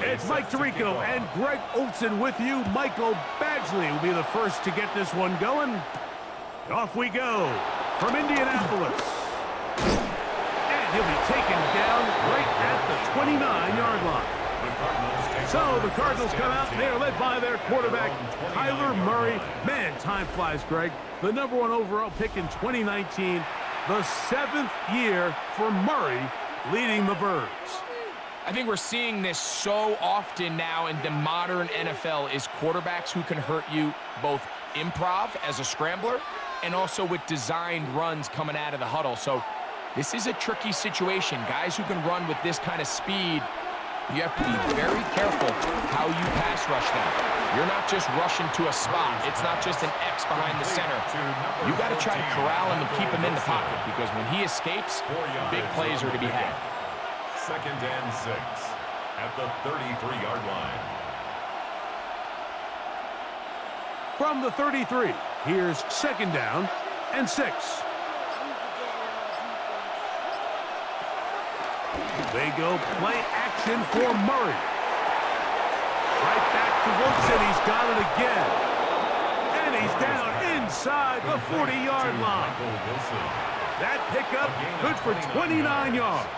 It's Mike Tirico and Greg Olson with you. Michael Badgley will be the first to get this one going. Off we go from Indianapolis. And he'll be taken down right at the 29-yard line. So the Cardinals come out, and they are led by their quarterback, Kyler Murray. Man, time flies, Greg. The #1 overall pick in 2019, the 7th year for Murray leading the Birds. I think we're seeing this so often now in the modern NFL is quarterbacks who can hurt you both improv as a scrambler and also with designed runs coming out of the huddle. So this is a tricky situation. Guys who can run with this kind of speed, you have to be very careful how you pass rush them. You're not just rushing to a spot. It's not just an X behind the center. You got to try to corral him and keep him in the pocket because when he escapes, big plays are to be had. 2nd and 6 at the 33-yard line. From the 33, here's 2nd down and 6. They go play action for Murray. Right back to Wilson. He's got it again. And he's down inside the 40-yard line. That pickup good for 29 yards.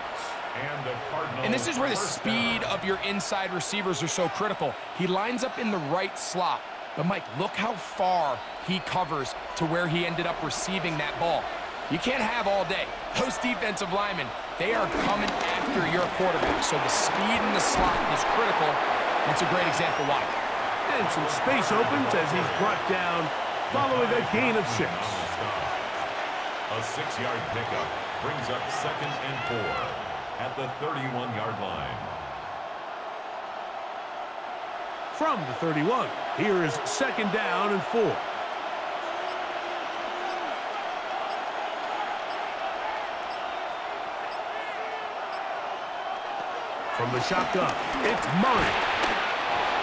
And this is where the speed of your inside receivers are so critical. He lines up in the right slot. But, Mike, look how far he covers to where he ended up receiving that ball. You can't have all day. Those defensive linemen, they are coming after your quarterback. So the speed in the slot is critical. That's a great example why. And some space opens as he's brought down following a gain of 6. A 6-yard pickup brings up 2nd and 4. At the 31-yard line. From the 31, here is 2nd down and 4. From the shotgun, it's Murray.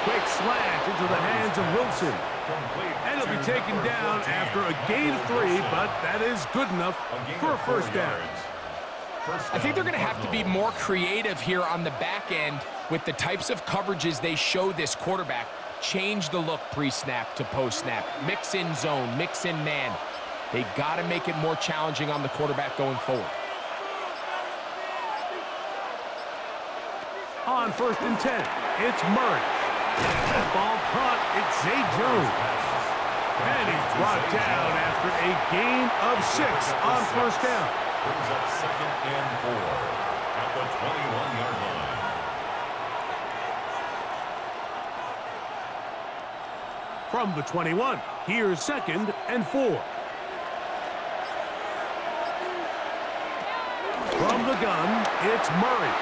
Quick slant into the hands of Wilson. And he'll be taken down after a gain of 3, but that is good enough for a 1st down. I think they're going to have to be more creative here on the back end with the types of coverages they show this quarterback. Change the look pre-snap to post-snap. Mix in zone, mix in man. They got to make it more challenging on the quarterback going forward. On 1st and 10, it's Murray. That ball caught. It's Zay Jones. And he's brought down after a gain of 6 on 1st down. Brings up 2nd and 4 at the 21-yard line. From the 21, here's 2nd and 4. From the gun, it's Murray.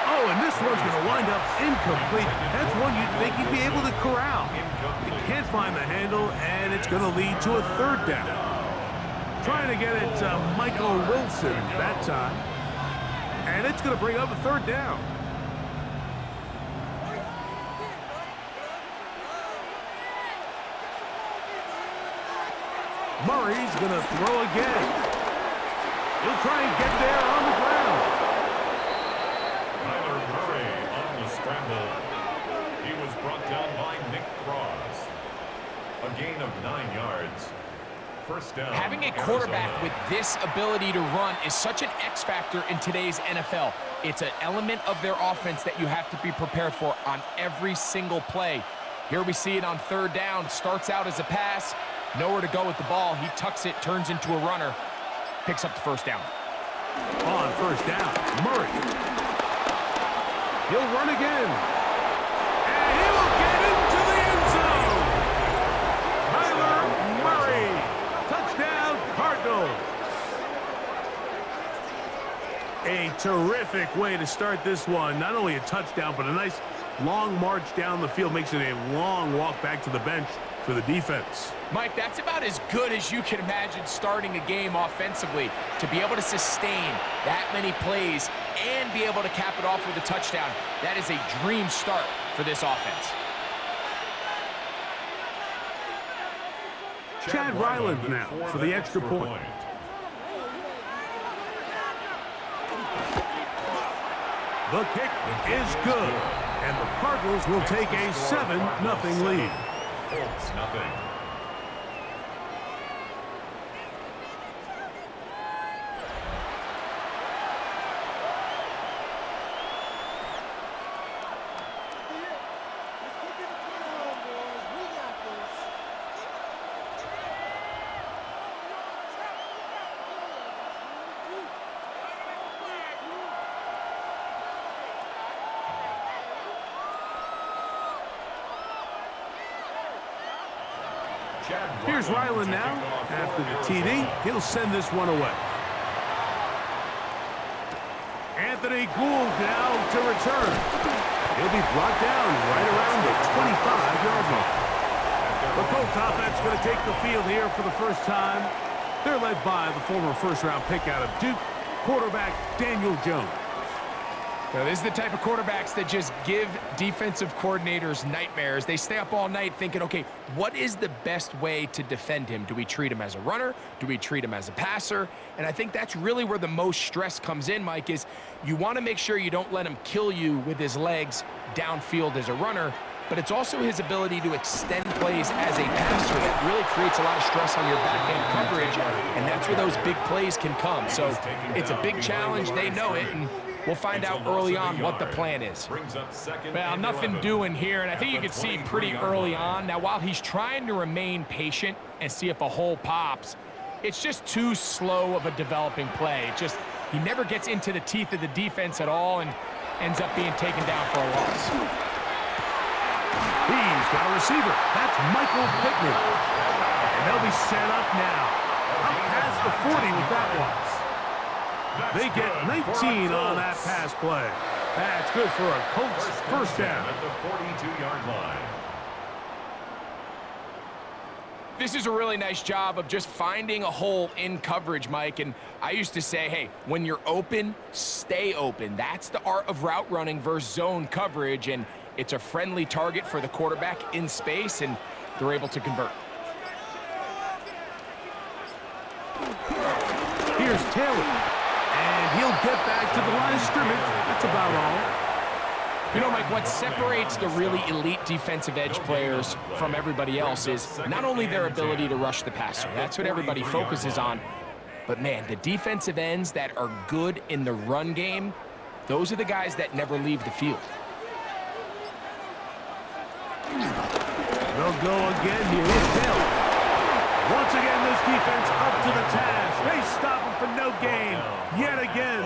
Oh, and this one's going to wind up incomplete. That's one you'd think he'd be able to corral. He can't find the handle, and it's going to lead to a 3rd down. Trying to get it to Michael Wilson that time. And it's going to bring up a 3rd down. Murray's going to throw again. He'll try and get there on the ground. Kyler Murray on the scramble. He was brought down by Nick Cross. A gain of 9 yards. 1st down. Having a quarterback with this ability to run is such an X factor in today's NFL. It's an element of their offense that you have to be prepared for on every single play. Here we see it on 3rd down. Starts out as a pass. Nowhere to go with the ball. He tucks it, turns into a runner. Picks up the 1st down. On 1st down, Murray. He'll run again. And he will get into the end zone. Kyler Murray. Touchdown, Cardinals. A terrific way to start this one. Not only a touchdown, but a nice long march down the field. Makes it a long walk back to the bench for the defense. Mike, that's about as good as you can imagine starting a game offensively. To be able to sustain that many plays and be able to cap it off with a touchdown, that is a dream start for this offense. Chad Ryland now for the extra point. The kick is good, and the Cardinals will take a 7-0 lead. Colts nothing. Here's Ryland now. After the TD, he'll send this one away. Anthony Gould now to return. He'll be brought down right around the 25-yard line. The Colts offense going to take the field here for the first time. They're led by the former first-round pick out of Duke, quarterback Daniel Jones. Now, this is the type of quarterbacks that just give defensive coordinators nightmares. They stay up all night thinking, okay, what is the best way to defend him? Do we treat him as a runner? Do we treat him as a passer? And I think that's really where the most stress comes in, Mike, is you want to make sure you don't let him kill you with his legs downfield as a runner, but it's also his ability to extend plays as a passer that really creates a lot of stress on your back-end coverage, and that's where those big plays can come. So it's a big challenge. They know it, and we'll find out early on what the plan is. Well, nothing doing here, and I think you can see pretty early on. Now, while he's trying to remain patient and see if a hole pops, it's just too slow of a developing play. He never gets into the teeth of the defense at all and ends up being taken down for a loss. He's got a receiver. That's Michael Pittman. And they'll be set up now. Up past the 40 with that one. They get 19 on that pass play. That's good for a Colts first down. At the 42-yard line. This is a really nice job of just finding a hole in coverage, Mike. And I used to say, hey, when you're open, stay open. That's the art of route running versus zone coverage. And it's a friendly target for the quarterback in space, and they're able to convert. Here's Taylor. And he'll get back to the line of scrimmage. That's about all. You know, Mike, what separates the really elite defensive edge players from everybody else is not only their ability to rush the passer. That's what everybody focuses on. But, man, the defensive ends that are good in the run game, those are the guys that never leave the field. They'll go again here. Here's Taylor. Once again, this defense up to the task. They stop him for no gain yet again.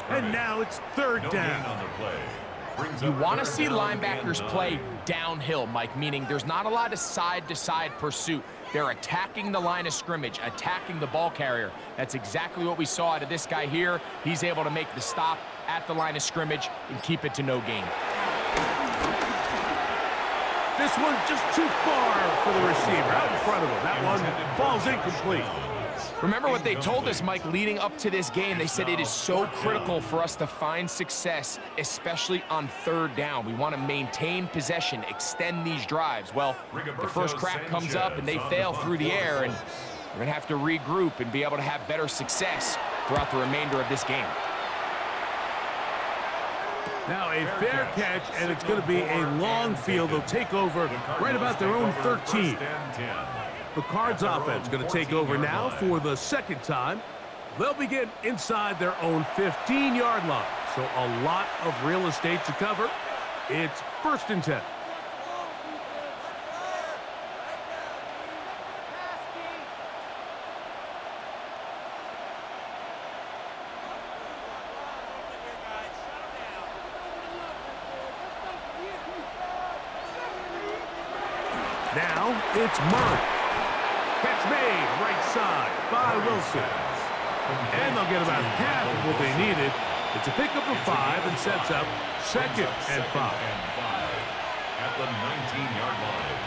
And now it's third down. You want to see linebackers play downhill, Mike, meaning there's not a lot of side-to-side pursuit. They're attacking the line of scrimmage, attacking the ball carrier. That's exactly what we saw out of this guy here. He's able to make the stop at the line of scrimmage and keep it to no gain. This one just too far for the receiver out in front of him. That one falls incomplete. Remember what they told us, Mike, leading up to this game. They said it is so critical for us to find success, especially on third down. We want to maintain possession, extend these drives. Well, the first crack comes up and they fail through the air, and we're going to have to regroup and be able to have better success throughout the remainder of this game. Now a fair catch, and it's going to be a long field. They'll take over right about their own 13. The Cards offense going to take over now for the second time. They'll begin inside their own 15-yard line. So a lot of real estate to cover. It's 1st and 10. Now it's Murray. Catch made right side by Wilson. And they'll get about half of what they needed. It's a pickup of 5 and sets up 2nd and 5. At the 19-yard line.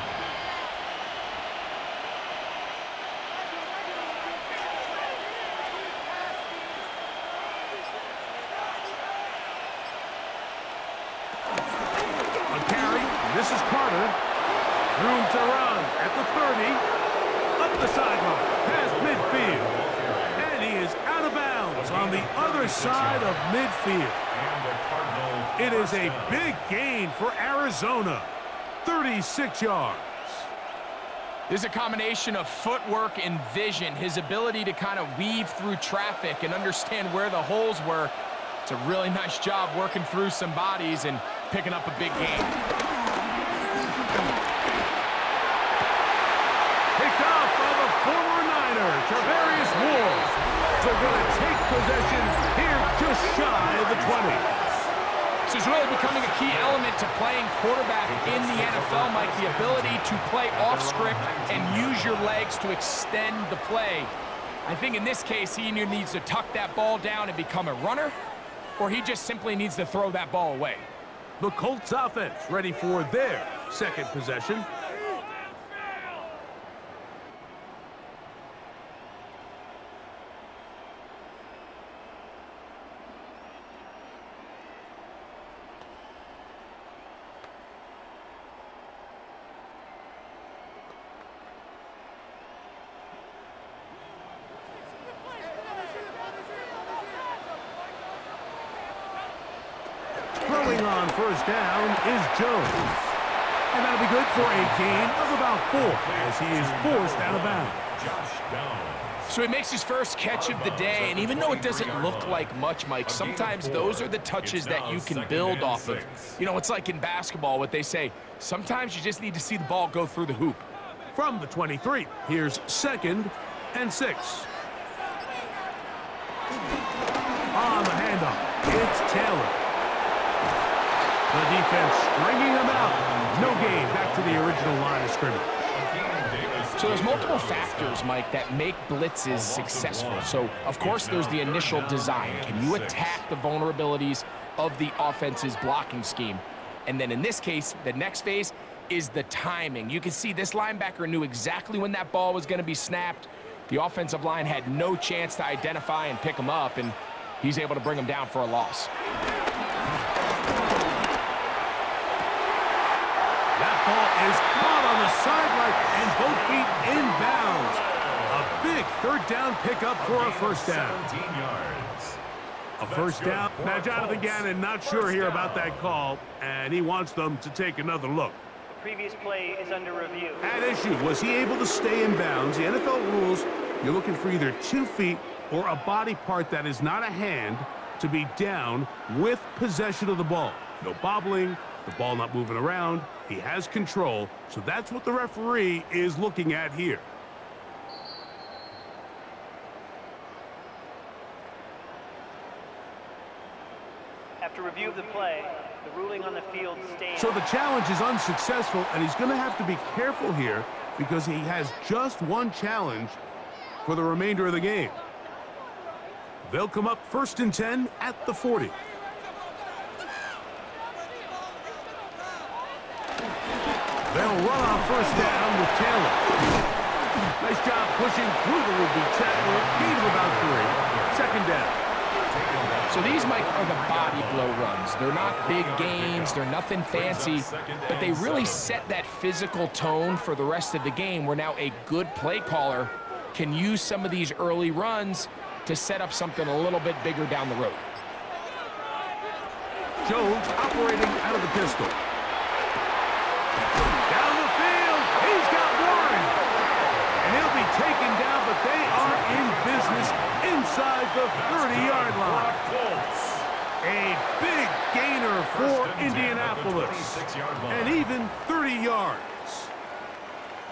A carry. This is Carter. Room to run at the 30. Up the sideline, past midfield. And he is out of bounds on the other side of midfield. And the Cardinals It is a big gain for Arizona. 36 yards. This is a combination of footwork and vision, his ability to kind of weave through traffic and understand where the holes were. It's a really nice job working through some bodies and picking up a big gain. Picked off by the former Niner, Tarvarius Moore. They're going to take possession here just shy of the 20. This is really becoming a key element to playing quarterback in the NFL, Mike, the ability to play off script and use your legs to extend the play. I think in this case, he either needs to tuck that ball down and become a runner, or he just simply needs to throw that ball away. The Colts offense ready for their second possession. Throwing on first down is Jones. And that'll be good for a gain of about 4 as he is forced out of bounds. So he makes his first catch of the day, and even though it doesn't look like much, Mike, sometimes those are the touches that you can build off of. You know, it's like in basketball, what they say, sometimes you just need to see the ball go through the hoop. From the 23, here's 2nd and 6. On the handoff, it's Taylor. The defense stringing him out. No gain back to the original line of scrimmage. So there's multiple factors, Mike, that make blitzes successful. So, of course, there's the initial design. Can you attack the vulnerabilities of the offense's blocking scheme? And then in this case, the next phase is the timing. You can see this linebacker knew exactly when that ball was going to be snapped. The offensive line had no chance to identify and pick him up, and he's able to bring him down for a loss. That ball is caught on the sideline and both feet inbounds. A big third down pickup for a first down. 17 yards. A first down. Now, Jonathan Gannon not sure here about that call, and he wants them to take another look. The previous play is under review. At issue, was he able to stay in bounds? The NFL rules, you're looking for either 2 feet or a body part that is not a hand to be down with possession of the ball. No bobbling, the ball not moving around. He has control, so that's what the referee is looking at here. After review of the play, the ruling on the field stands. So the challenge is unsuccessful, and he's going to have to be careful here because he has just one challenge for the remainder of the game. They'll come up 1st and 10 at the 40. They'll run on first down with Taylor. Nice job pushing through the would-be tackle. Gain of about 3. 2nd down. So these, Mike, are the body blow runs. They're not big gains. They're nothing fancy. But they really set that physical tone for the rest of the game where now a good play caller can use some of these early runs to set up something a little bit bigger down the road. Jones operating out of the pistol. Down the field, he's got one. And he'll be taken down, but they are in business inside the 30-yard line. A big gainer for Indianapolis. And even 30 yards.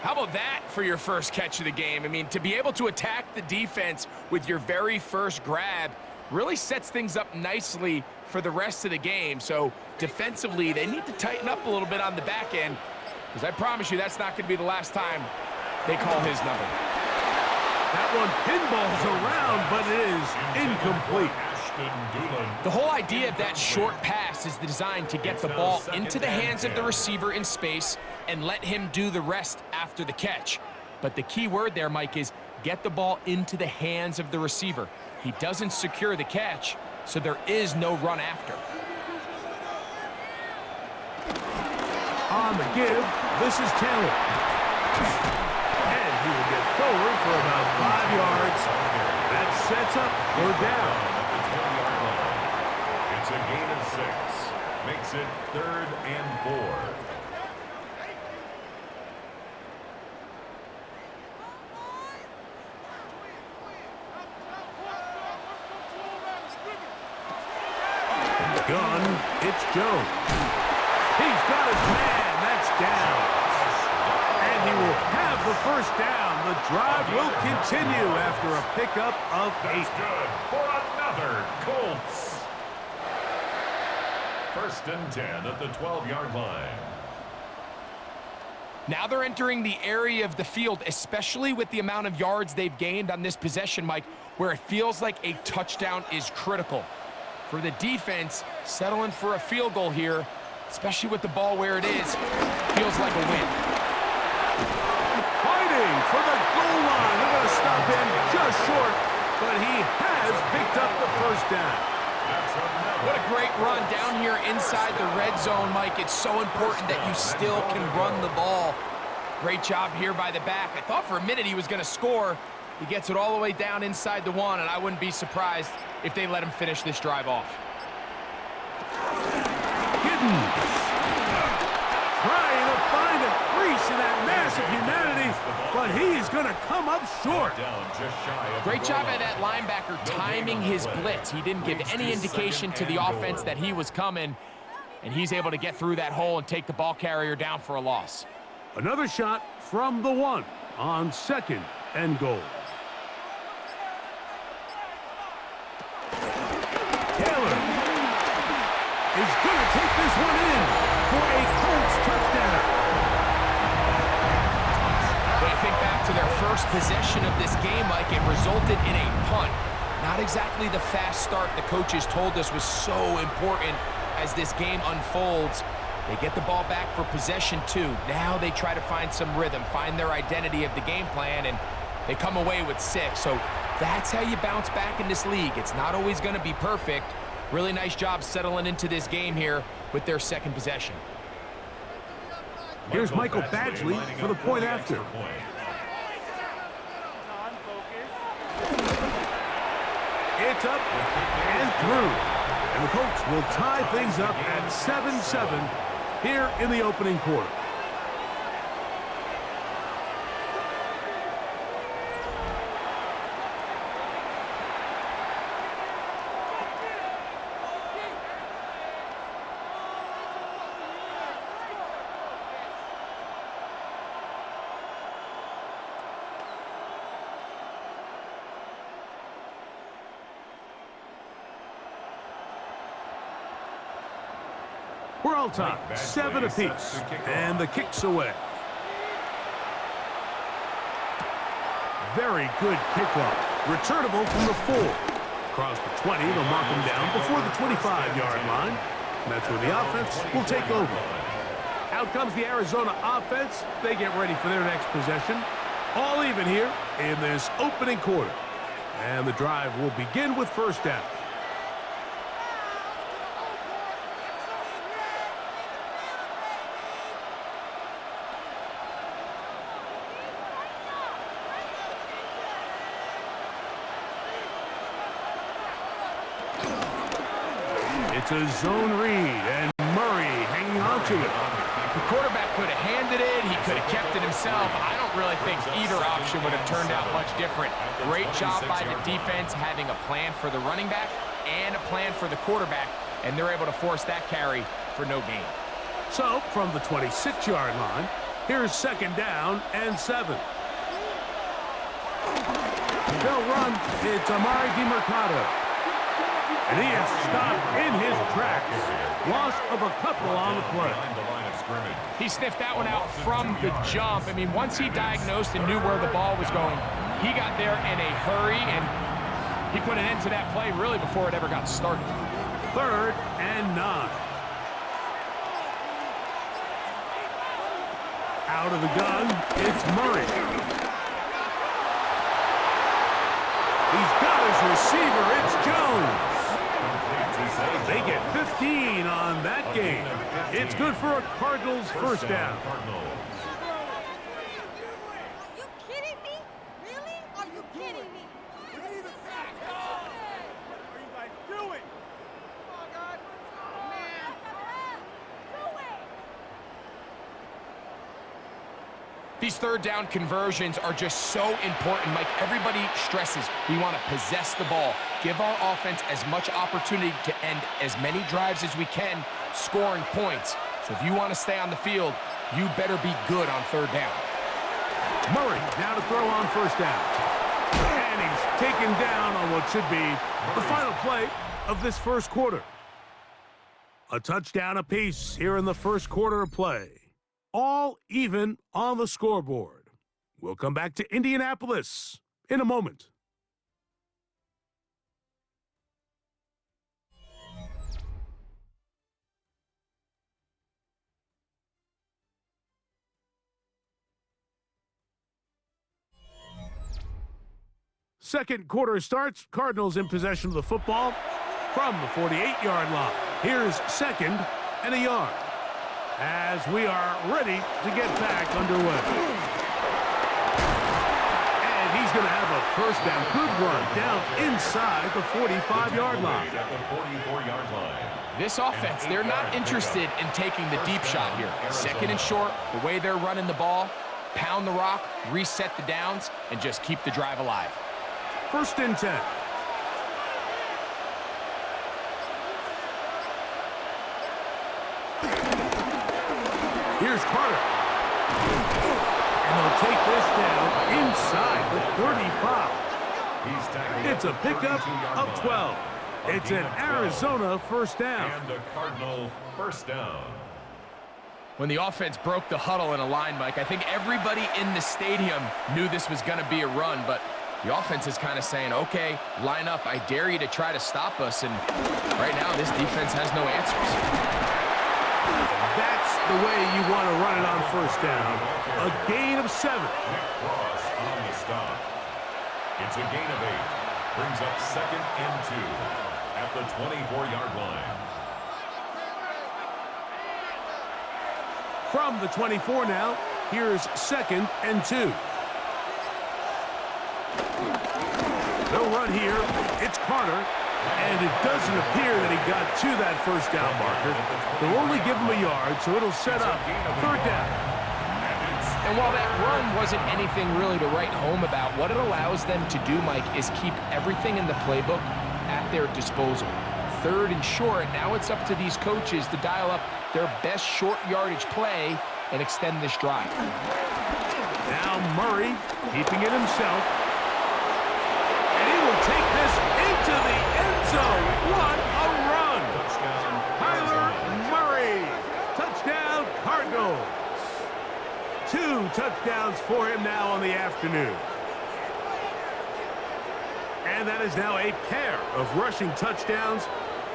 How about that for your first catch of the game? I mean, to be able to attack the defense with your very first grab really sets things up nicely for the rest of the game. So defensively, they need to tighten up a little bit on the back end, because I promise you that's not going to be the last time they call his number. That one pinballs around, but it is incomplete. The whole idea of that short pass is designed to get the ball into the hands of the receiver in space and let him do the rest after the catch. But the key word there, Mike, is get the ball into the hands of the receiver. He doesn't secure the catch, so there is no run after. On the give, this is Taylor. And he will get forward for about 5 yards. That sets up 3rd down. It's a gain of 6. Makes it 3rd and 4. Gun, it's Jones. He's got his man, that's down. And he will have the first down. The drive will continue after a pickup of 8. That's good for another Colts. 1st and 10 at the 12-yard line. Now they're entering the area of the field, especially with the amount of yards they've gained on this possession, Mike, where it feels like a touchdown is critical. For the defense, settling for a field goal here, especially with the ball where it is, feels like a win. Fighting for the goal line. They're going to stop him just short, but he has picked up the first down. What a great run down here inside the red zone, Mike. It's so important that you still can run the ball. Great job here by the back. I thought for a minute he was going to score. He gets it all the way down inside the 1, and I wouldn't be surprised if they let him finish this drive off. Giddens trying to find a crease in that mass of humanity, but he's going to come up short. Great job by that linebacker timing his blitz. He didn't give any indication to the offense that he was coming, and he's able to get through that hole and take the ball carrier down for a loss. Another shot from the 1 on 2nd and goal. Taylor is going to take this one in for a Colts touchdown. When you think back to their first possession of this game, Mike, it resulted in a punt. Not exactly the fast start the coaches told us was so important as this game unfolds. They get the ball back for possession 2. Now they try to find some rhythm, find their identity of the game plan, and they come away with 6. So that's how you bounce back in this league. It's not always going to be perfect. Really nice job settling into this game here with their 2nd possession. Here's Michael Badgley for the point after. It's up and through. And the Colts will tie things up at 7-7 here in the opening quarter. We're all tied, 7 apiece, and the kick's away. Very good kickoff. Returnable from the 4. Across the 20, they'll mark him down before the 25-yard line. And that's where the offense will take over. Out comes the Arizona offense. They get ready for their next possession. All even here in this opening quarter. And the drive will begin with first down. It's a zone read, and Murray hanging on to it. The quarterback could have handed it. He could have kept it himself. I don't really think either option would have turned out much different. Great job by the defense having a plan for the running back and a plan for the quarterback, and they're able to force that carry for no gain. So, from the 26-yard line, here's 2nd down and 7. They'll run. It's Amari DiMercato. And he is stopped in his tracks. Loss of a couple on the play. He sniffed that one out from the jump. I mean, once he diagnosed and knew where the ball was going, he got there in a hurry, and he put an end to that play really before it ever got started. 3rd and 9. Out of the gun, it's Murray. He's got his receiver, it's Jones. They get 15 on that game. It's good for a Cardinals first down. Are you kidding me? Really? Are you kidding me? We need a sack. What are you guys doing? Come on, guys. Man. These third down conversions are just so important, Mike. Everybody stresses we want to possess the ball, give our offense as much opportunity to end as many drives as we can, scoring points. So if you want to stay on the field, you better be good on third down. Murray now to throw on first down. And he's taken down on what should be the final play of this first quarter. A touchdown apiece here in the first quarter of play. All even on the scoreboard. We'll come back to Indianapolis in a moment. Second quarter starts. Cardinals in possession of the football from the 48-yard line. Here's second and a yard as we are ready to get back underway. And he's going to have a first down. Good run down inside the 45-yard line. At the 44-yard line. This offense, they're not interested in taking the deep shot here. Second and short, the way they're running the ball, pound the rock, reset the downs, and just keep the drive alive. First and 10. Here's Carter. And they'll take this down inside the 35. It's a pickup of 12. It's an Arizona first down. And a Cardinal first down. When the offense broke the huddle in a line, Mike, I think everybody in the stadium knew this was going to be a run, but the offense is kind of saying, okay, line up. I dare you to try to stop us. And right now, this defense has no answers. That's the way you want to run it on first down. A gain of 7. Cross on the stop. It's a gain of 8. Brings up second and 2 at the 24-yard line. From the 24 now, here's second and 2. They'll run here. It's Carter. And it doesn't appear that he got to that first down marker. They'll only give him a yard, so it'll set up third down. And while that run wasn't anything really to write home about, what it allows them to do, Mike, is keep everything in the playbook at their disposal. Third and short, now it's up to these coaches to dial up their best short yardage play and extend this drive. Now Murray keeping it himself. And he will take this into the end zone. What a run! Touchdown. Kyler Murray. Touchdown Cardinals. 2 touchdowns for him now on the afternoon. And that is now a pair of rushing touchdowns.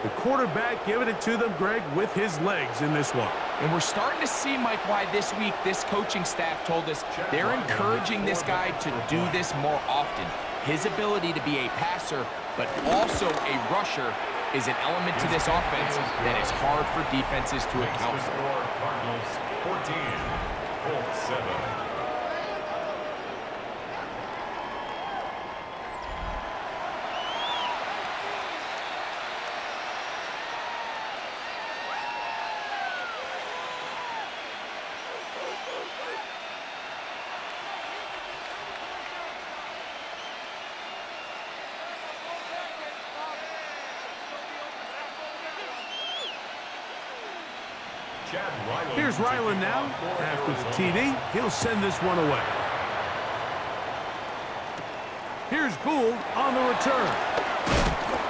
The quarterback giving it to them, Greg, with his legs in this one. And we're starting to see, Mike, why this week this coaching staff told us they're encouraging this guy to do this more often. His ability to be a passer, but also a rusher, is an element to this offense that is hard for defenses to account for. Cardinals 14, Colts 7. Here's Ryland now. After the TD, he'll send this one away. Here's Gould on the return.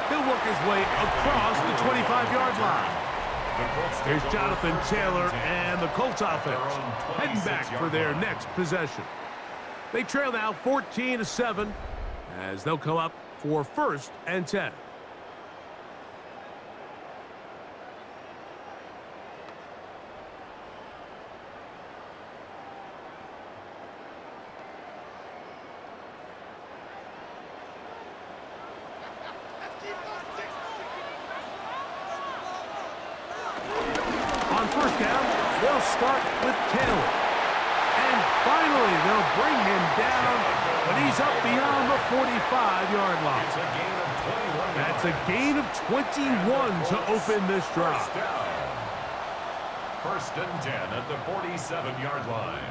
He'll work his way across the 25-yard line. Here's Jonathan Taylor and the Colts offense heading back for their next possession. They trail now 14-7 as they'll come up for first and 10. First down, they'll start with Taylor. And finally, they'll bring him down, but he's up beyond the 45-yard line. That's a gain of 21 to open this drive. First and 10 at the 47-yard line.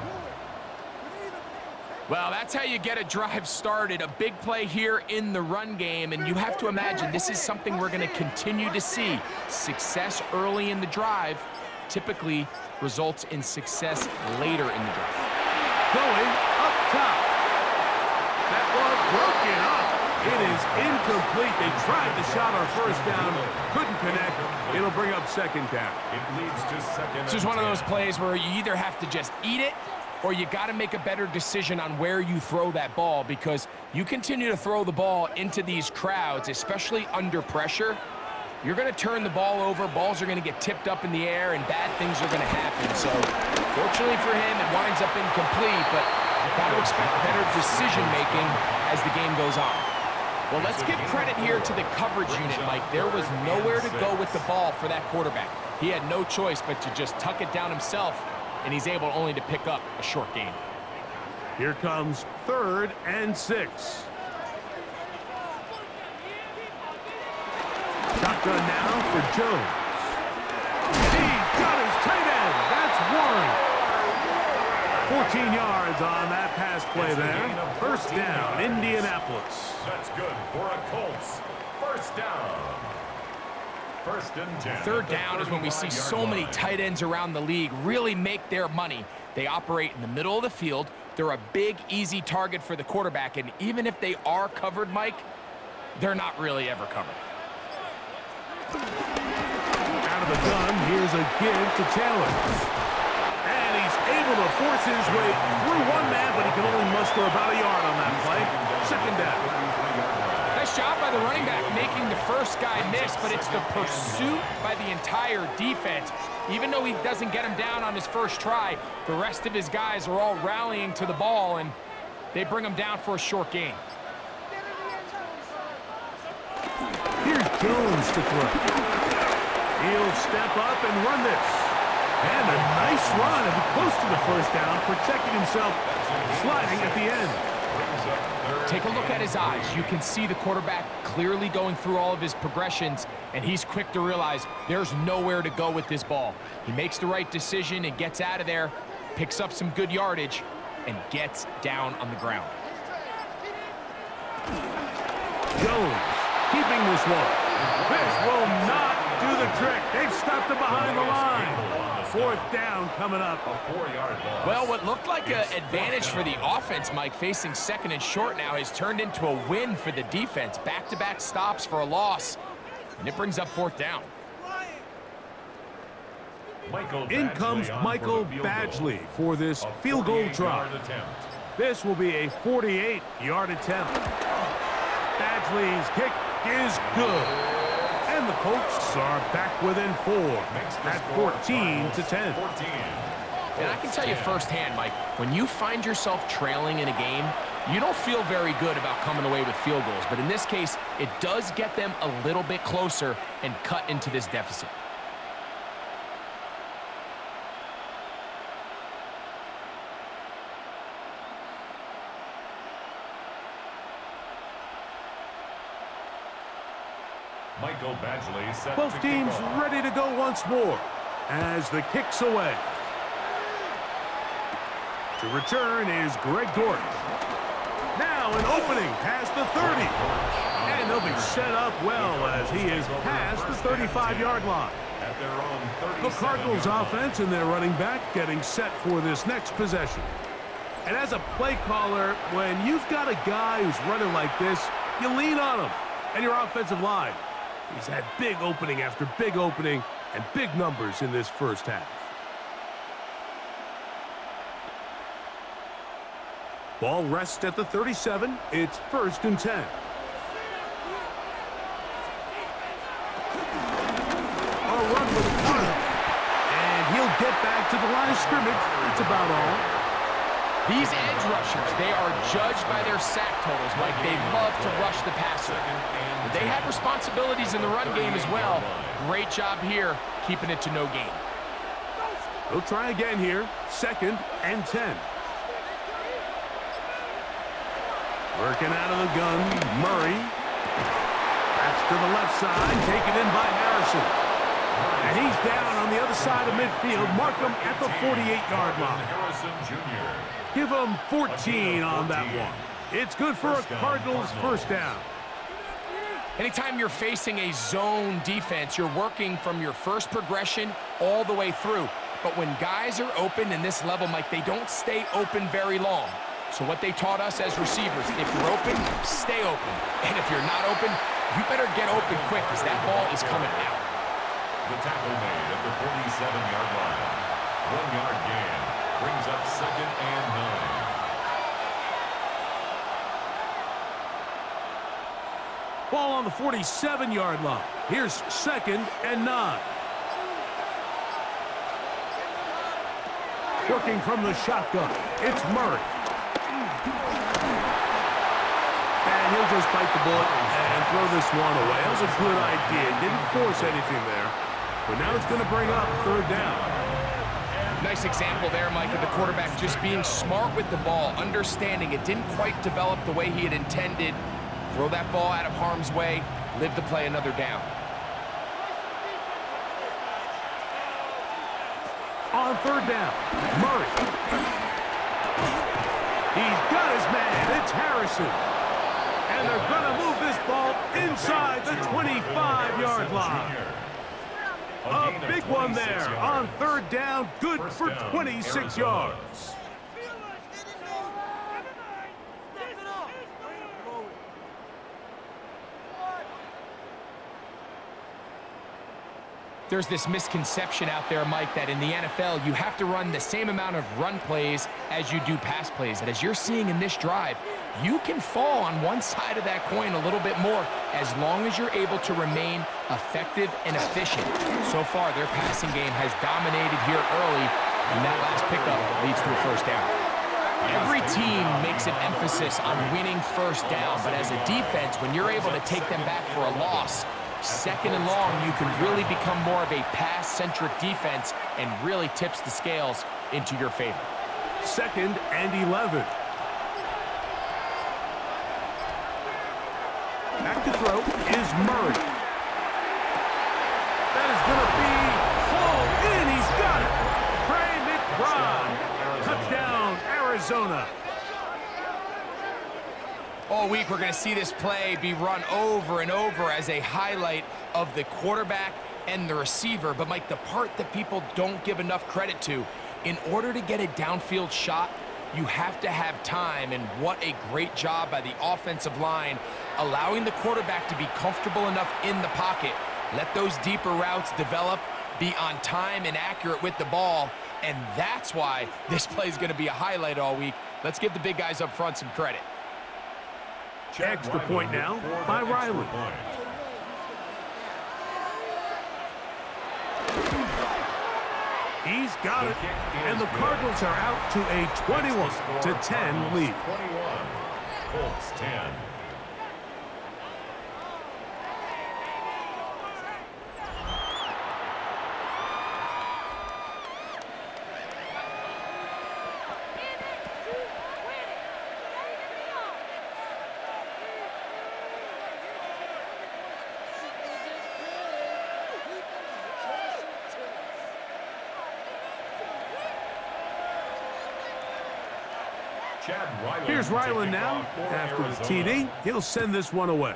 Well, that's how you get a drive started. A big play here in the run game, and you have to imagine this is something we're going to continue to see. Success early in the drive typically results in success later in the drive. Going up top. That one broken up. It is incomplete. They tried the shot on first down, couldn't connect. It'll bring up second down. It leads to second. This is one of those plays where you either have to just eat it or you got to make a better decision on where you throw that ball, because you continue to throw the ball into these crowds, especially under pressure, you're going to turn the ball over, balls are going to get tipped up in the air, and bad things are going to happen. So, fortunately for him, it winds up incomplete, but you've got to expect better decision-making as the game goes on. Well, let's give credit here to the coverage unit, Mike. There was nowhere to go with the ball for that quarterback. He had no choice but to just tuck it down himself, and he's able only to pick up a short gain. Here comes 3rd and 6. Shotgun now for Jones. He's got his tight end. That's one. 14 yards on that pass play there. First down, Indianapolis. That's good for a Colts. First down. 1st and 10. 3rd down is when we see so many tight ends around the league really make their money. They operate in the middle of the field. They're a big, easy target for the quarterback, and even if they are covered, Mike, they're not really ever covered. Out of the gun, here's a give to Taylor. And he's able to force his way through one man, but he can only muster about a yard on that play. Second down. Nice job by the running back making the first guy miss, but it's the pursuit by the entire defense. Even though he doesn't get him down on his first try, the rest of his guys are all rallying to the ball, and they bring him down for a short gain. Here's Jones to throw. He'll step up and run this. And a nice run and close to the first down, protecting himself, sliding at the end. Take a look at his eyes. You can see the quarterback clearly going through all of his progressions, and he's quick to realize there's nowhere to go with this ball. He makes the right decision and gets out of there, picks up some good yardage, and gets down on the ground. Jones keeping this one. This will not do the trick. They've stopped him behind the line. 4th down coming up. A 4-yard loss. Well, what looked like an advantage for the offense, Mike, facing 2nd and short now, has turned into a win for the defense. Back-to-back stops for a loss, and it brings up 4th down. In comes Michael Badgley for this field goal try. This will be a 48-yard attempt. Badgley's kick is good. And the Colts are back within 4 at 14-10. And I can tell you firsthand, Mike, when you find yourself trailing in a game, you don't feel very good about coming away with field goals. But in this case, it does get them a little bit closer and cut into this deficit. Both teams ready to go once more as the kick's away. To return is Greg Dortch. Now an opening past the 30. And they'll be set up well as he is past the 35-yard line. The Cardinals offense and their running back getting set for this next possession. And as a play caller, when you've got a guy who's running like this, you lean on him and your offensive line. He's had big opening after big opening and big numbers in this first half. Ball rests at the 37. It's 1st and 10. A run with a corner. And he'll get back to the line of scrimmage. That's about all. These edge rushers, they are judged by their sack totals, Mike. They love to rush the passer. But they have responsibilities in the run game as well. Great job here, keeping it to no gain. They'll try again here. 2nd and 10. Working out of the gun, Murray. That's to the left side, taken in by Harrison. And he's down on the other side of midfield. Mark him at the 48-yard line. Harrison Jr. Give him 14 on that one. It's good for a Cardinals first down. Anytime you're facing a zone defense, you're working from your first progression all the way through. But when guys are open in this level, Mike, they don't stay open very long. So what they taught us as receivers, if you're open, stay open. And if you're not open, you better get open quick because that ball is coming out. The tackle made at the 47-yard line. 1-yard gain brings up 2nd and 9. Ball on the 47-yard line. Here's 2nd and 9. Working from the shotgun, it's Murray. And he'll just bite the bullet and throw this one away. That was a good idea. Didn't force anything there. But now it's going to bring up 3rd down. Nice example there, Mike, of the quarterback just being smart with the ball, understanding it didn't quite develop the way he had intended. Throw that ball out of harm's way, live to play another down. On 3rd down, Murray. He's got his man. It's Harrison. And they're going to move this ball inside the 25-yard line. A big one there on 3rd down, good for 26 yards. There's this misconception out there, Mike, that in the NFL, you have to run the same amount of run plays as you do pass plays. And as you're seeing in this drive, you can fall on one side of that coin a little bit more as long as you're able to remain effective and efficient. So far, their passing game has dominated here early, and that last pickup leads to a first down. Every team makes an emphasis on winning first down, but as a defense, when you're able to take them back for a loss, 2nd and long, you can really become more of a pass-centric defense and really tips the scales into your favor. 2nd and 11. Back to throw is Murray. That is going to be hauled in. He's got it. Trey McBride. Touchdown, Arizona. All week, we're going to see this play be run over and over as a highlight of the quarterback and the receiver. But, Mike, the part that people don't give enough credit to, in order to get a downfield shot, you have to have time. And what a great job by the offensive line, allowing the quarterback to be comfortable enough in the pocket. Let those deeper routes develop, be on time and accurate with the ball. And that's why this play is going to be a highlight all week. Let's give the big guys up front some credit. Extra point now by Riley. He's got it, and the Cardinals are out to a 21-10 lead. 21, Colts 10. Here's Ryland now. After the TD, he'll send this one away.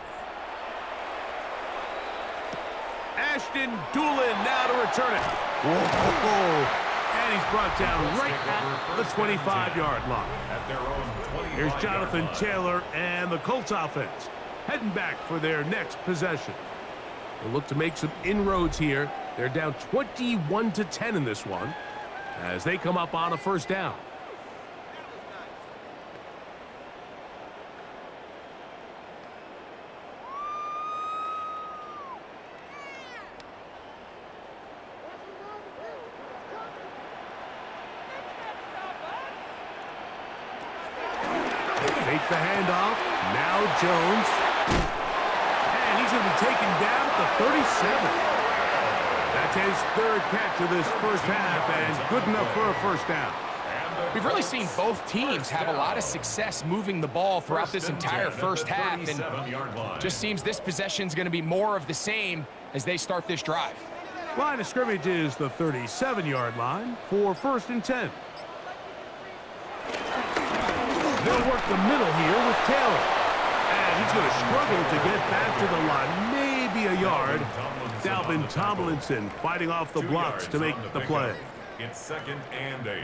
Ashton Doolin now to return it. Whoa. And he's brought down right at the 25-yard line. Here's Jonathan Taylor and the Colts offense heading back for their next possession. They'll look to make some inroads here. They're down 21-10 in this one as they come up on a first down. Fake the handoff. Now Jones. And he's going to be taken down at the 37. That's his 3rd catch of this first half, and good enough for a first down. We've really seen both teams have a lot of success moving the ball throughout this entire first half, and just seems this possession is going to be more of the same as they start this drive. Line of scrimmage is the 37-yard line for 1st and 10. They'll work the middle here with Taylor. And he's going to struggle to get back to the line, maybe a yard. Dalvin Tomlinson fighting off the blocks to make the play. It's 2nd and 8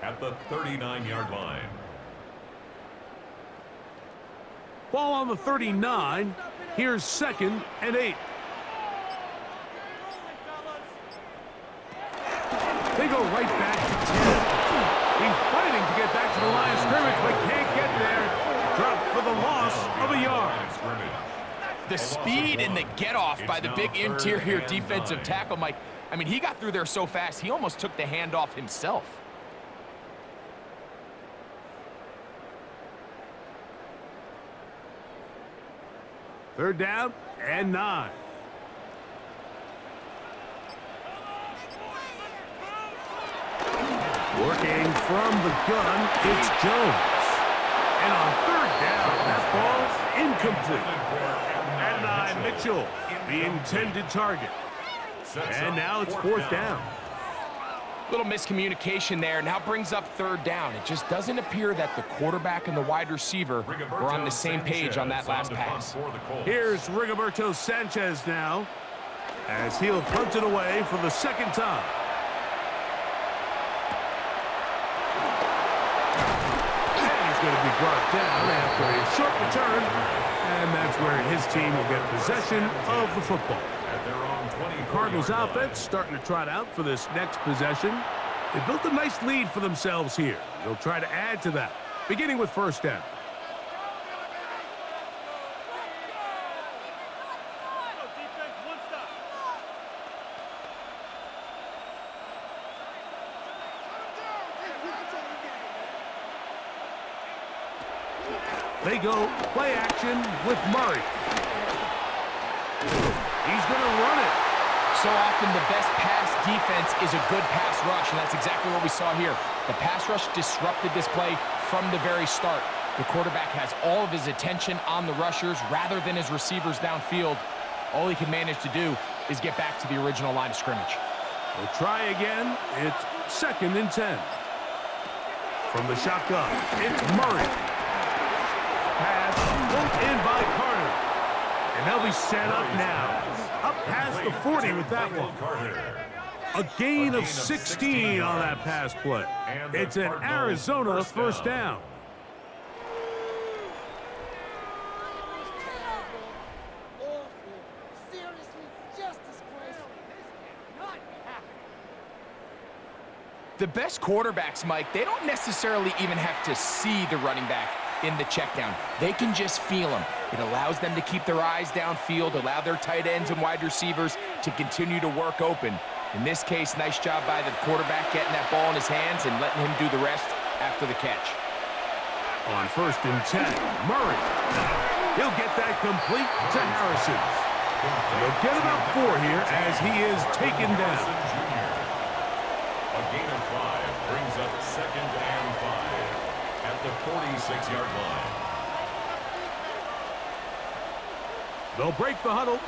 at the 39-yard line. Ball on the 39. Here's 2nd and 8. They go right back to 10. He's fighting to get back to the line of scrimmage, but can't get there. Dropped for the loss of a yard. The speed and the get-off by the big interior defensive tackle, Mike. I mean, he got through there so fast, he almost took the handoff himself. Third down and 9. Working from the gun, it's Jones. And on 3rd down, that ball's incomplete. And Mitchell, the intended target. And now it's 4th down. Little miscommunication there. Now brings up 3rd down. It just doesn't appear that the quarterback and the wide receiver were on the same page on that last pass. Here's Rigoberto Sanchez now, as he'll punt it away for the 2nd time. And he's going to be brought down after a short return, and that's where his team will get possession of the football. Cardinals offense starting to trot out for this next possession. They built a nice lead for themselves here. They'll try to add to that, beginning with 1st down. They go play action with Murray. He's going to run it. So often the best pass defense is a good pass rush, and that's exactly what we saw here. The pass rush disrupted this play from the very start. The quarterback has all of his attention on the rushers rather than his receivers downfield. All he can manage to do is get back to the original line of scrimmage. We'll try again. It's 2nd and 10. From the shotgun, it's Murray. Pass pulled in by Carter. And they'll be set up now. Up past the 40 with that one. A gain of 16 on that pass play. It's an Arizona 1st down. The best quarterbacks, Mike, they don't necessarily even have to see the running back in the check down. They can just feel him. It allows them to keep their eyes downfield, allow their tight ends and wide receivers to continue to work open. In this case, nice job by the quarterback getting that ball in his hands and letting him do the rest after the catch. On 1st and 10, Murray. He'll get that complete to Harrison. And they'll get about 4 here as he is taken down. A gain of 5 brings up 2nd and 5 at the 46-yard line. They'll break the huddle.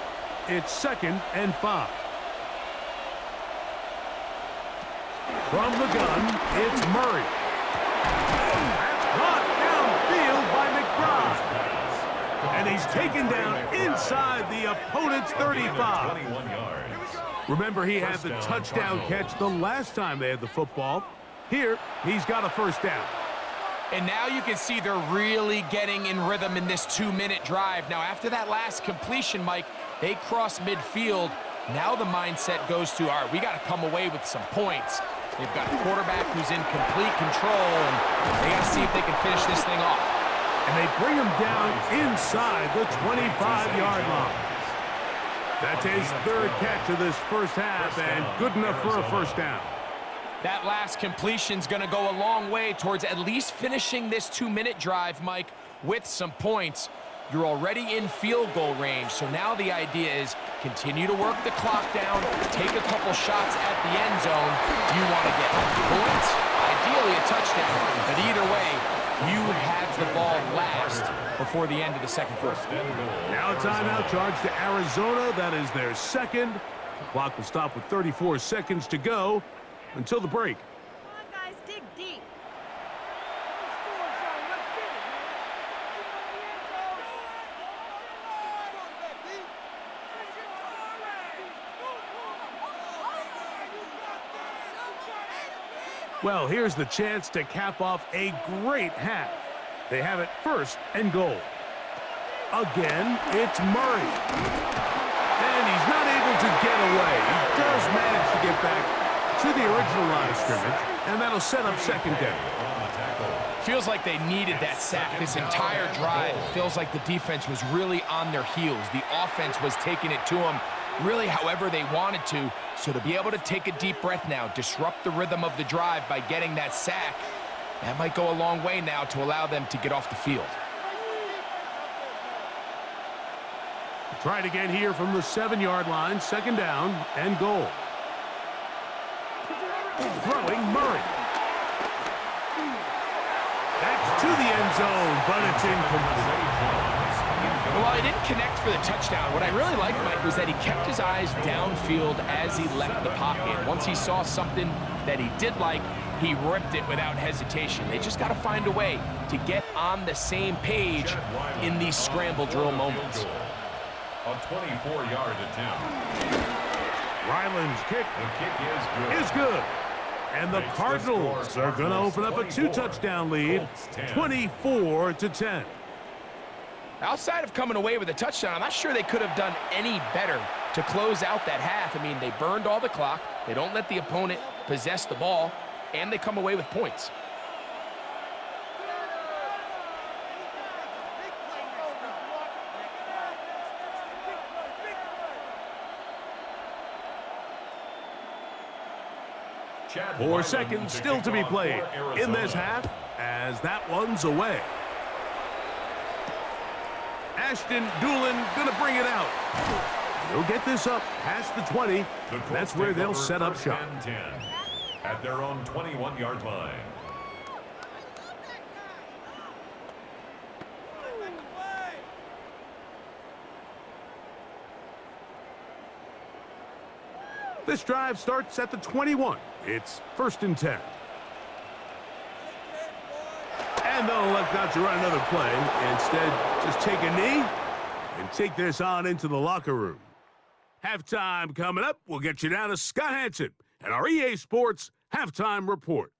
It's 2nd and 5. From the gun, it's Murray. That's caught downfield by McBride. And he's taken down inside the opponent's 35. Remember, he had the touchdown catch the last time they had the football. Here, he's got a 1st down. And now you can see they're really getting in rhythm in this 2-minute drive. Now, after that last completion, Mike, they cross midfield. Now the mindset goes to, all right, we got to come away with some points. They've got a quarterback who's in complete control, and they got to see if they can finish this thing off. And they bring him down inside the 25-yard line. That's his 3rd catch of this 1st half, and good enough for a 1st down. That last completion's going to go a long way towards at least finishing this 2-minute drive, Mike, with some points. You're already in field goal range, so now the idea is continue to work the clock down, take a couple shots at the end zone. You want to get points, ideally a touchdown, but either way, you have the ball last before the end of the 2nd quarter. Now a timeout charge to Arizona. That is their 2nd. The clock will stop with 34 seconds to go until the break. Come on, guys, dig deep. Well, here's the chance to cap off a great half. They have it first and goal. Again, it's Murray. And he's not able to get away. He does manage to get back to the original line of scrimmage, and that'll set up second down. Feels like they needed that sack this entire drive. Feels like the defense was really on their heels. The offense was taking it to them really however they wanted to. So to be able to take a deep breath now, disrupt the rhythm of the drive by getting that sack, that might go a long way now to allow them to get off the field. Try it again here from the 7-yard line, second down and goal. Throwing Murray. That's to the end zone, but it's incomplete. Well, he didn't connect for the touchdown. What I really liked, Mike, was that he kept his eyes downfield as he left the pocket. Once he saw something that he did like, he ripped it without hesitation. They just got to find a way to get on the same page in these scramble drill moments. A 24-yard attempt. Ryland's kick The kick is good. And the Cardinals are going to open up a 2-touchdown lead, 24-10. Outside of coming away with a touchdown, I'm not sure they could have done any better to close out that half. I mean, they burned all the clock. They don't let the opponent possess the ball, and they come away with points. Chad 4 Wyland seconds to still kick to be off played for in this Arizona. half as that one's away. Ashton Doolin going to bring it out. They'll get this up past the 20. The Colts That's where take they'll over set up first shop. and 10 at their own 21-yard line. This drive starts at the 21. It's first and 10. And they'll elect not to run another play. Instead, just take a knee and take this on into the locker room. Halftime coming up. We'll get you down to Scott Hansen and our EA Sports Halftime Report.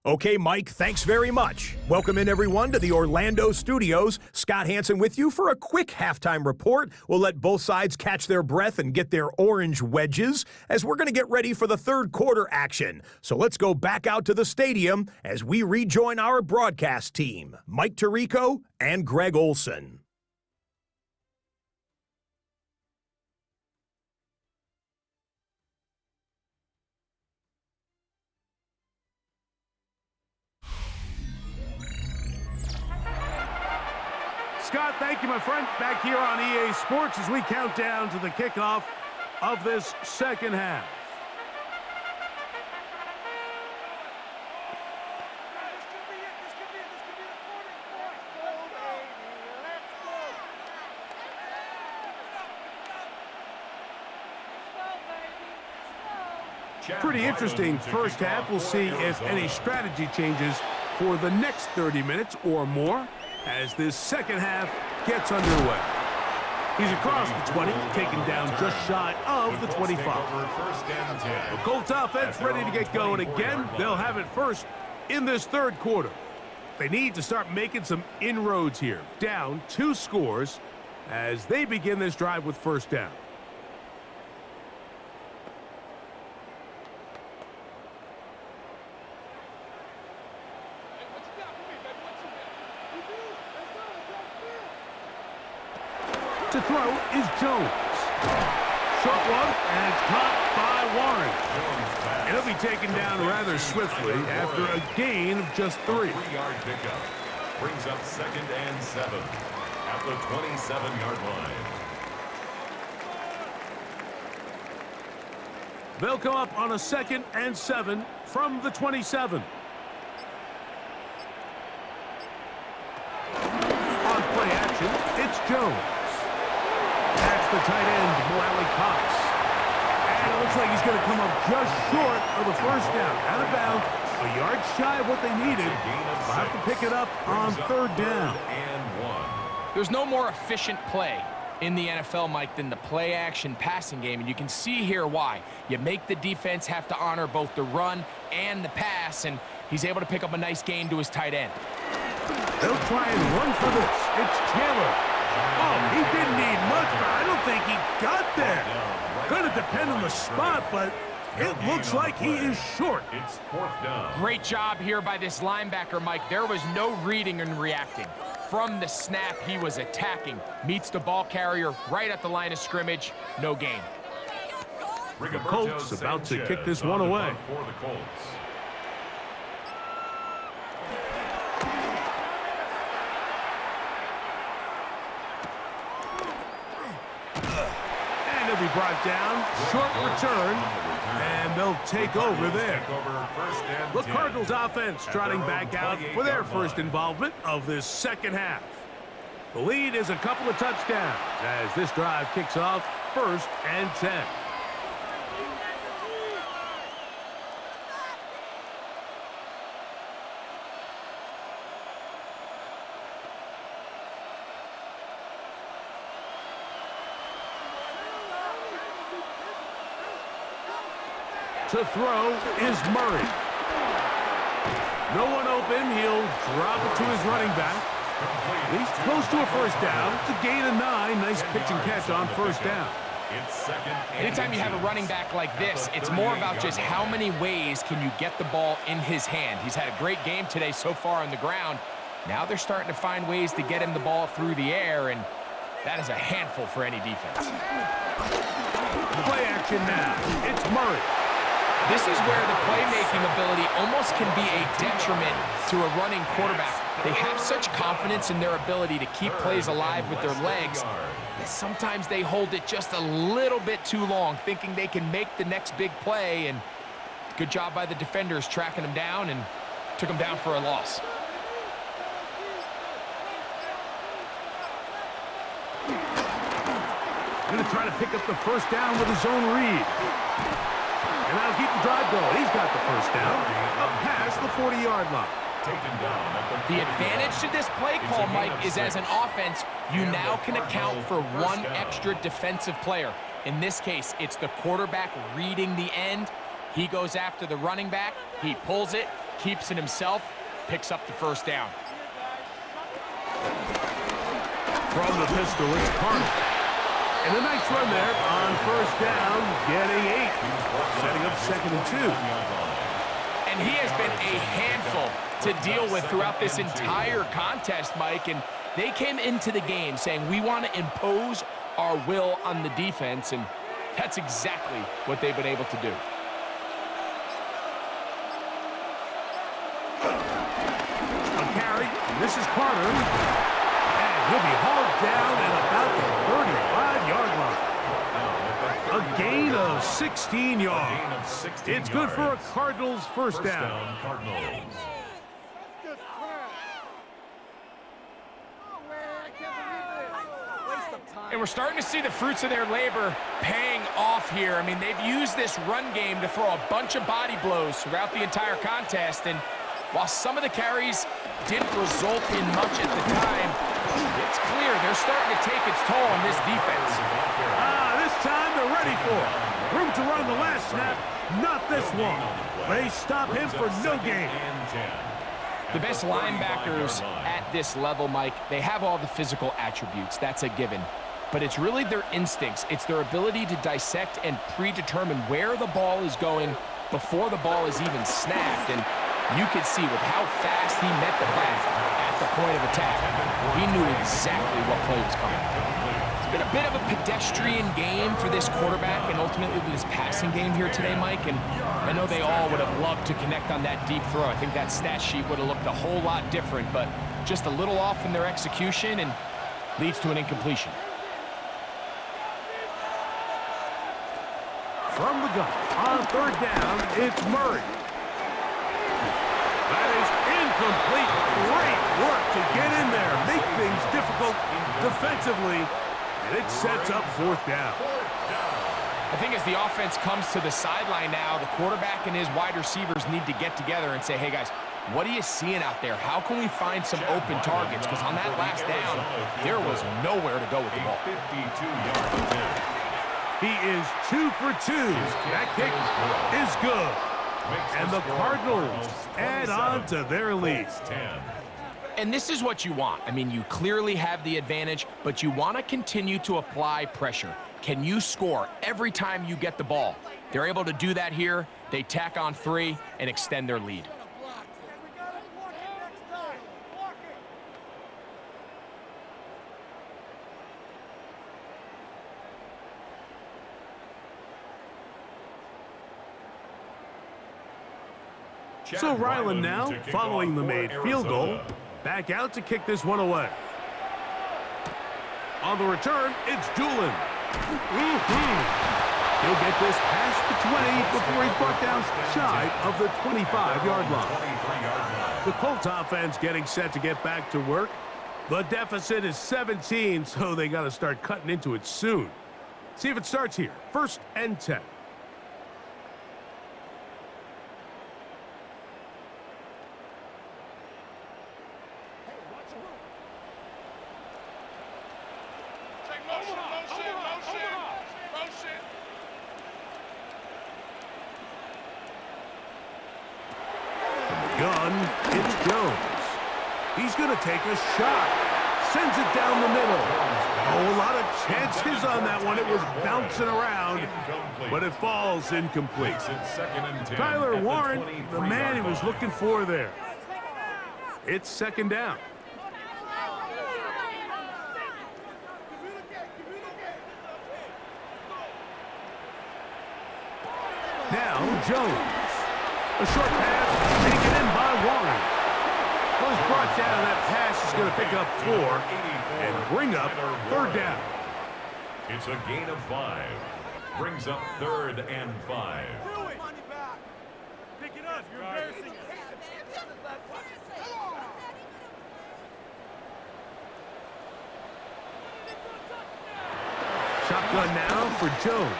Okay, Mike, thanks very much. Welcome in, everyone, to the Orlando studios. Scott Hansen with you for a quick halftime report. We'll let both sides catch their breath and get their orange wedges as we're going to get ready for the third quarter action. So let's go back out to the stadium as we rejoin our broadcast team, Mike Tirico and Greg Olson. Scott, thank you, my friend. Back here on EA Sports as we count down to the kickoff of this second half. Pretty interesting first half. We'll see if any strategy changes for the next 30 minutes or more as this second half gets underway. He's across the 20, taken down just shy of the 25. The Colts offense ready to get going again. They'll have it first in this third quarter. They need to start making some inroads here. Down 2 scores as they begin this drive with first down. To throw is Jones. Short one, and it's caught by Warren. And he'll be taken down rather swiftly after a gain of just 3. 3-yard pickup brings up second and 7 at the 27-yard line. They'll come up on a second and 7 from the 27. On play action, it's Jones. That's the tight end, Moali Cox. And it looks like he's going to come up just short of the first down. Out of bounds, a yard shy of what they needed. They'll have to pick it up on third down. There's no more efficient play in the NFL, Mike, than the play-action passing game, and you can see here why. You make the defense have to honor both the run and the pass, and he's able to pick up a nice gain to his tight end. They'll try and run for this. It's Taylor. Oh, he didn't need much, but I don't think he got there. Going to depend on the spot, but it looks like he is short. It's fourth down. Great job here by this linebacker, Mike. There was no reading and reacting. From the snap, he was attacking. Meets the ball carrier right at the line of scrimmage. No gain. The Colts about to kick this one away. For the Colts. And he'll be brought down. Short return. And they'll take over there. The Cardinals offense trotting back out for their first involvement of this second half. The lead is a couple of touchdowns as this drive kicks off 1st and 10. To throw is Murray. No one open. He'll drop it to his running back. He's close to a first down. It's a gain of 9. Nice pitch and catch on first down. Anytime you have a running back like this, it's more about just how many ways can you get the ball in his hand. He's had a great game today so far on the ground. Now they're starting to find ways to get him the ball through the air, and that is a handful for any defense. Play action now. It's Murray. This is where the playmaking ability almost can be a detriment to a running quarterback. They have such confidence in their ability to keep plays alive with their legs that sometimes they hold it just a little bit too long, thinking they can make the next big play, and good job by the defenders tracking him down and took him down for a loss. Going to try to pick up the first down with his own read. And that'll keep the drive going. He's got the first down. Up past the 40-yard line. The advantage to this play call, Mike, is as an offense, you now can account for one extra defensive player. In this case, it's the quarterback reading the end. He goes after the running back. He pulls it, keeps it himself, picks up the first down. From the pistol, it's Cardinals. And a nice run there on first down, getting 8. Setting up 2nd and 2. And he has been a handful to deal with throughout this entire contest, Mike. And they came into the game saying, we want to impose our will on the defense. And that's exactly what they've been able to do. A carry. This is Carter. And he'll be hauled down at about the 35-yard line. A gain of 16 yards. It's good for a Cardinals first down. And we're starting to see the fruits of their labor paying off here. I mean, they've used this run game to throw a bunch of body blows throughout the entire contest. And while some of the carries didn't result in much at the time, it's clear they're starting to take its toll on this defense. This time they're ready for it. Room to run the last snap, not this one. They stop him for no gain. The best linebackers at this level, Mike, they have all the physical attributes. That's a given. But it's really their instincts. It's their ability to dissect and predetermine where the ball is going before the ball is even snapped. And you could see with how fast he met the back at the point of attack, he knew exactly what play was coming. It's been a bit of a pedestrian game for this quarterback and ultimately this passing game here today, Mike. And I know they all would have loved to connect on that deep throw. I think that stat sheet would have looked a whole lot different, but just a little off in their execution and leads to an incompletion. From the gun, on third down, it's Murray. That is incomplete. Great work to get in there, make things difficult defensively, And it sets up fourth down. I think as the offense comes to the sideline now, the quarterback and his wide receivers need to get together and say, hey, guys, what are you seeing out there? How can we find some open targets? Because on that last down, there was nowhere to go with the ball. 52-yard attempt. He is 2 for 2. That kick is good. And the Cardinals add on to their lead. And this is what you want. I mean, you clearly have the advantage, but you want to continue to apply pressure. Can you score every time you get the ball? They're able to do that here. They tack on 3 and extend their lead. So Ryland now, following the made field goal, back out to kick this one away. On the return, it's Doolin. He'll get this past the 20 before he's brought down shy of the 25-yard line. The Colts offense getting set to get back to work. The deficit is 17, so they got to start cutting into it soon. See if it starts here. 1st and 10. Gun, it's Jones. He's going to take a shot. Sends it down the middle. Oh, a lot of chances on that one. It was bouncing around, but it falls incomplete. Tyler Warren, the man he was looking for there. It's 2nd down. Now, Jones. A short pass, taken in by Warren. Was brought down. That pass is going to pick up 4 and bring up 3rd down. It's a gain of 5. Brings up 3rd and 5. Pick it up. You're embarrassing. Shotgun now for Jones.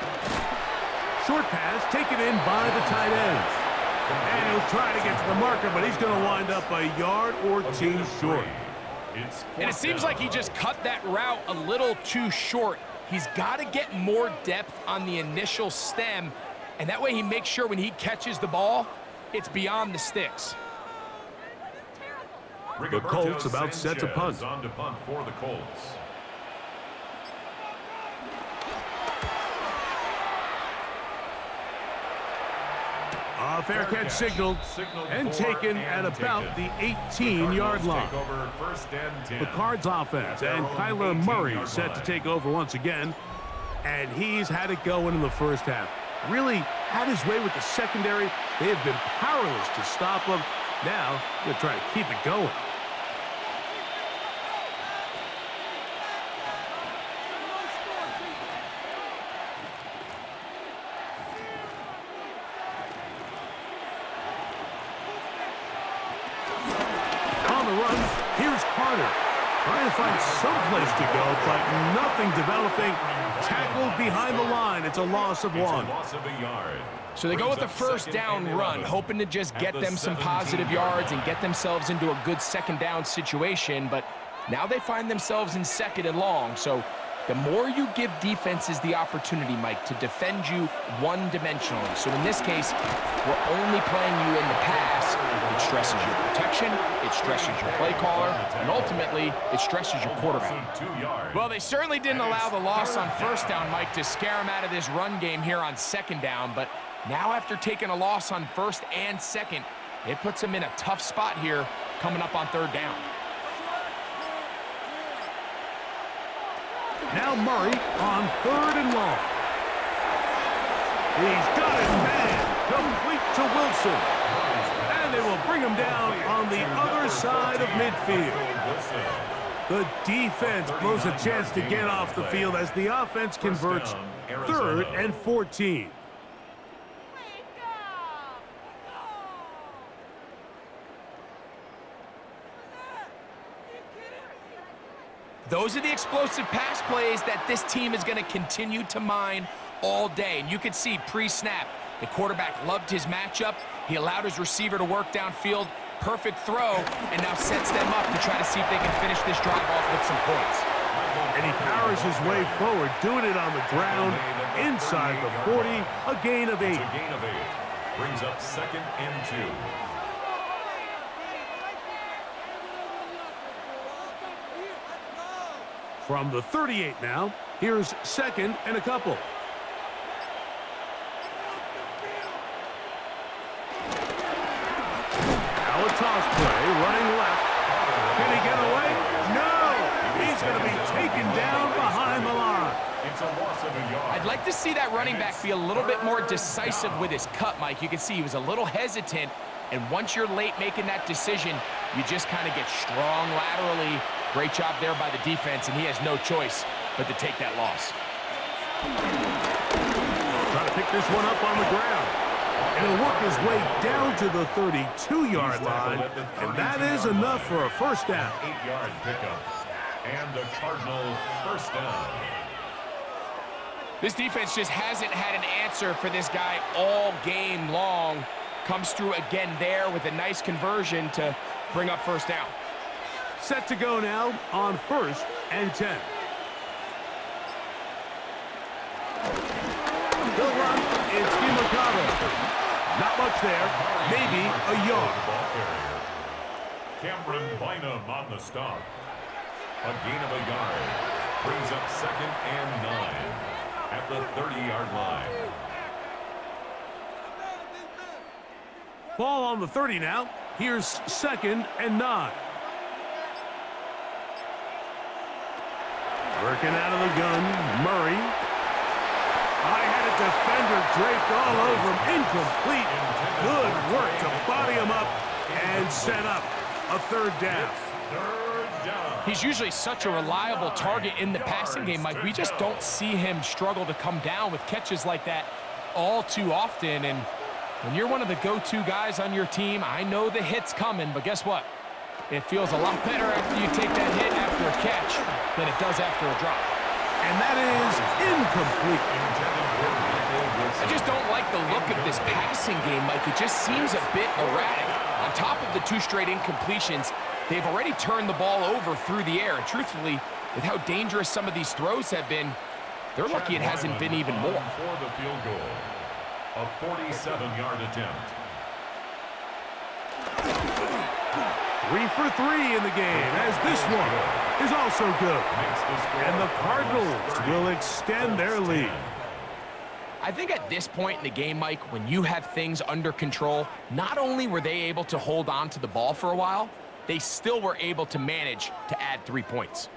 Short pass taken in by the tight end. And he'll try to get to the marker, but he's going to wind up a yard or 2 short. And it seems like he just cut that route a little too short. He's got to get more depth on the initial stem, and that way he makes sure when he catches the ball, it's beyond the sticks. The Colts about set to punt. On to punt for the Colts. A fair catch signaled and taken at about the 18-yard line. The Cards offense and Kyler Murray set to take over once again. And he's had it going in the first half. Really had his way with the secondary. They have been powerless to stop him. Now, they'll try to keep it going. Trying to find some place to go, but nothing developing. Tackled behind the line. It's a loss of 1. So they go with the 1st down run, hoping to just get them some positive yards and get themselves into a good 2nd down situation. But now they find themselves in 2nd and long. So the more you give defenses the opportunity, Mike, to defend you one-dimensionally. So in this case, we're only playing you in the pass. It stresses your protection, it stresses your play caller, and ultimately, it stresses your quarterback. Well, they certainly didn't allow the loss on 1st down, Mike, to scare him out of this run game here on 2nd down. But now after taking a loss on 1st and 2nd, it puts him in a tough spot here coming up on 3rd down. Now Murray on 3rd and long. He's got his man complete to Wilson. And they will bring him down on the other side of midfield. The defense blows a chance to get off the field as the offense converts 3rd and 14. Those are the explosive pass plays that this team is going to continue to mine all day. And you can see pre-snap, the quarterback loved his matchup. He allowed his receiver to work downfield. Perfect throw, and now sets them up to try to see if they can finish this drive off with some points. And he powers his way forward, doing it on the ground, inside the 40, a gain of 8. It's a gain of 8. Brings up 2nd and 2. From the 38 now, here's 2nd and a couple. Now a toss play, running left. Can he get away? No! He's going to be taken down behind the line. It's a loss of a yard. I'd like to see that running back be a little bit more decisive with his cut, Mike. You can see he was a little hesitant, and once you're late making that decision, you just kind of get strong laterally. Great job there by the defense, and he has no choice but to take that loss. Trying to pick this one up on the ground. And he'll work his way down to the 32-yard line, and that is enough for a first down. 8-yard pickup. And a Cardinal first down. This defense just hasn't had an answer for this guy all game long. Comes through again there with a nice conversion to bring up first down. Set to go now on 1st and 10. They'll run. It's DiMercado. Not much there. Maybe a yard. Cameron Bynum on the stop. A gain of a yard. Brings up 2nd and 9 at the 30-yard line. Ball on the 30 now. Here's 2nd and 9. Working out of the gun, Murray. High-headed defender draped all over him. Incomplete. Good work to body him up and set up a 3rd down. He's usually such a reliable target in the passing game, Mike. We just don't see him struggle to come down with catches like that all too often. And when you're one of the go-to guys on your team, I know the hit's coming, but guess what? It feels a lot better after you take that hit after a catch than it does after a drop. And that is incomplete. I just don't like the look of this passing game, Mike. It just seems a bit erratic. On top of the 2 straight incompletions, they've already turned the ball over through the air. And truthfully, with how dangerous some of these throws have been, they're lucky it hasn't been even more. For the field goal, a 47-yard attempt. 3 for 3 in the game, as this one is also good. And the Cardinals will extend their lead. I think at this point in the game, Mike, when you have things under control, not only were they able to hold on to the ball for a while, they still were able to manage to add 3 points.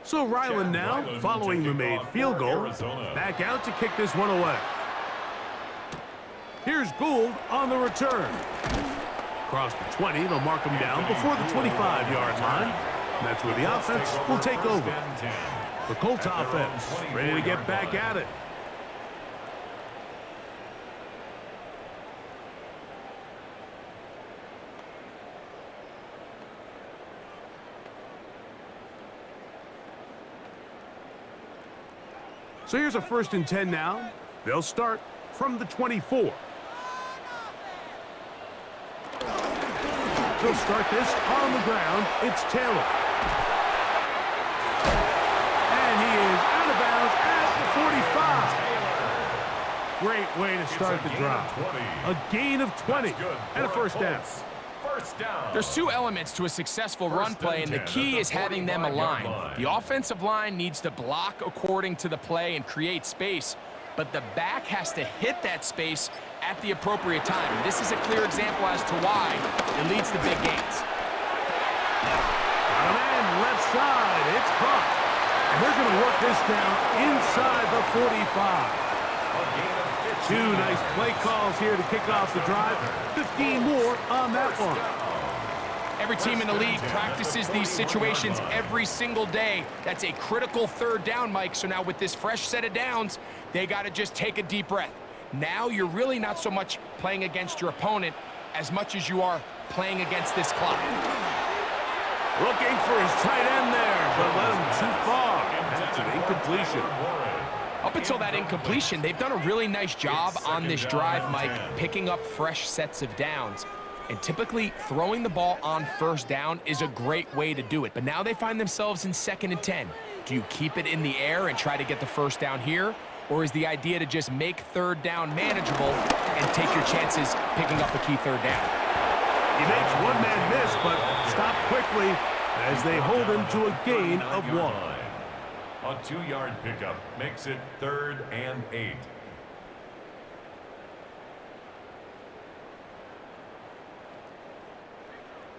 So Ryland now, following the made field goal, back out to kick this one away. Here's Gould on the return. Across the 20, they'll mark him down before the 25-yard line. And that's where the offense will take over. The Colts offense ready to get back at it. So here's a 1st and 10 now. They'll start from the 24. They'll start this on the ground. It's Taylor. And he is out of bounds at the 45. Great way to start the drive. A gain of 20 and a first down. There's 2 elements to a successful run play, and the key is having them aligned. The offensive line needs to block according to the play and create space, but the back has to hit that space at the appropriate time. And this is a clear example as to why it leads to big gains. Got a man left side. It's caught. And they're going to work this down inside the 45. 2 nice play calls here to kick off the drive. 15 more on that one. Every team in the league practices these situations every single day. That's a critical third down, Mike. So now with this fresh set of downs, they got to just take a deep breath. Now you're really not so much playing against your opponent as much as you are playing against this clock. Looking for his tight end there, but led him too far. That's an incompletion. Up until that incompletion, they've done a really nice job on this drive, Mike, picking up fresh sets of downs. And typically, throwing the ball on first down is a great way to do it. But now they find themselves in 2nd and 10. Do you keep it in the air and try to get the first down here? Or is the idea to just make third down manageable and take your chances picking up a key third down? He makes one man miss, but stop quickly as they hold him to a gain of 1. A 2-yard pickup makes it 3rd and 8.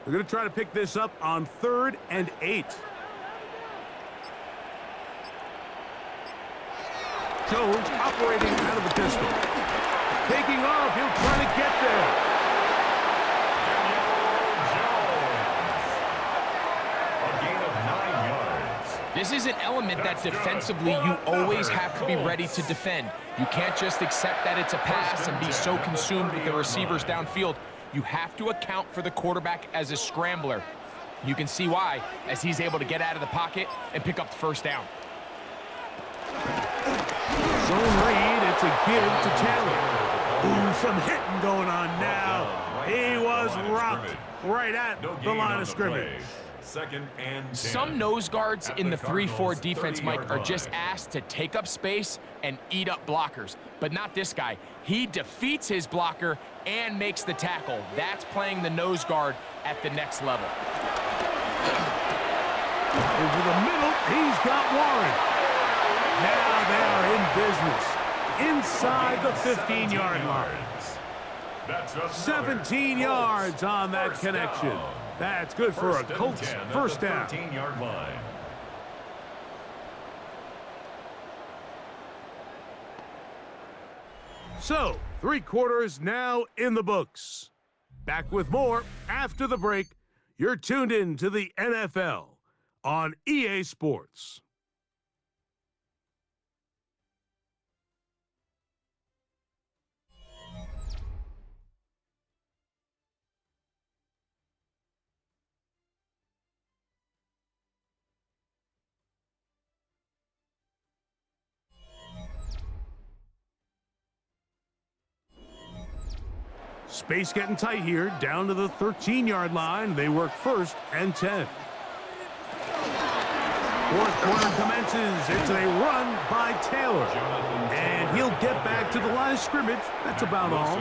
They're going to try to pick this up on 3rd and 8. Jones operating out of the pistol. Taking off, he'll try to get there. This is an element that defensively you always have to be ready to defend. You can't just accept that it's a pass and be so consumed with the receivers downfield. You have to account for the quarterback as a scrambler. You can see why, as he's able to get out of the pocket and pick up the first down. Zone read, it's a give to Taylor. Ooh, some hitting going on now. He was rocked right at the line of scrimmage. 2nd and 10. Some nose guards in the 3-4 defense, Mike, are just asked to take up space and eat up blockers. But not this guy. He defeats his blocker and makes the tackle. That's playing the nose guard at the next level. Over the middle, he's got Warren. Now they are in business inside the 15-yard line. That's 17 yards on that connection. That's good for a Colts first down. 13-yard line. So, 3 quarters now in the books. Back with more after the break. You're tuned in to the NFL on EA Sports. Space getting tight here, down to the 13-yard line. They work 1st and 10. 4th quarter commences. It's a run by Taylor. And he'll get back to the line of scrimmage. That's about all.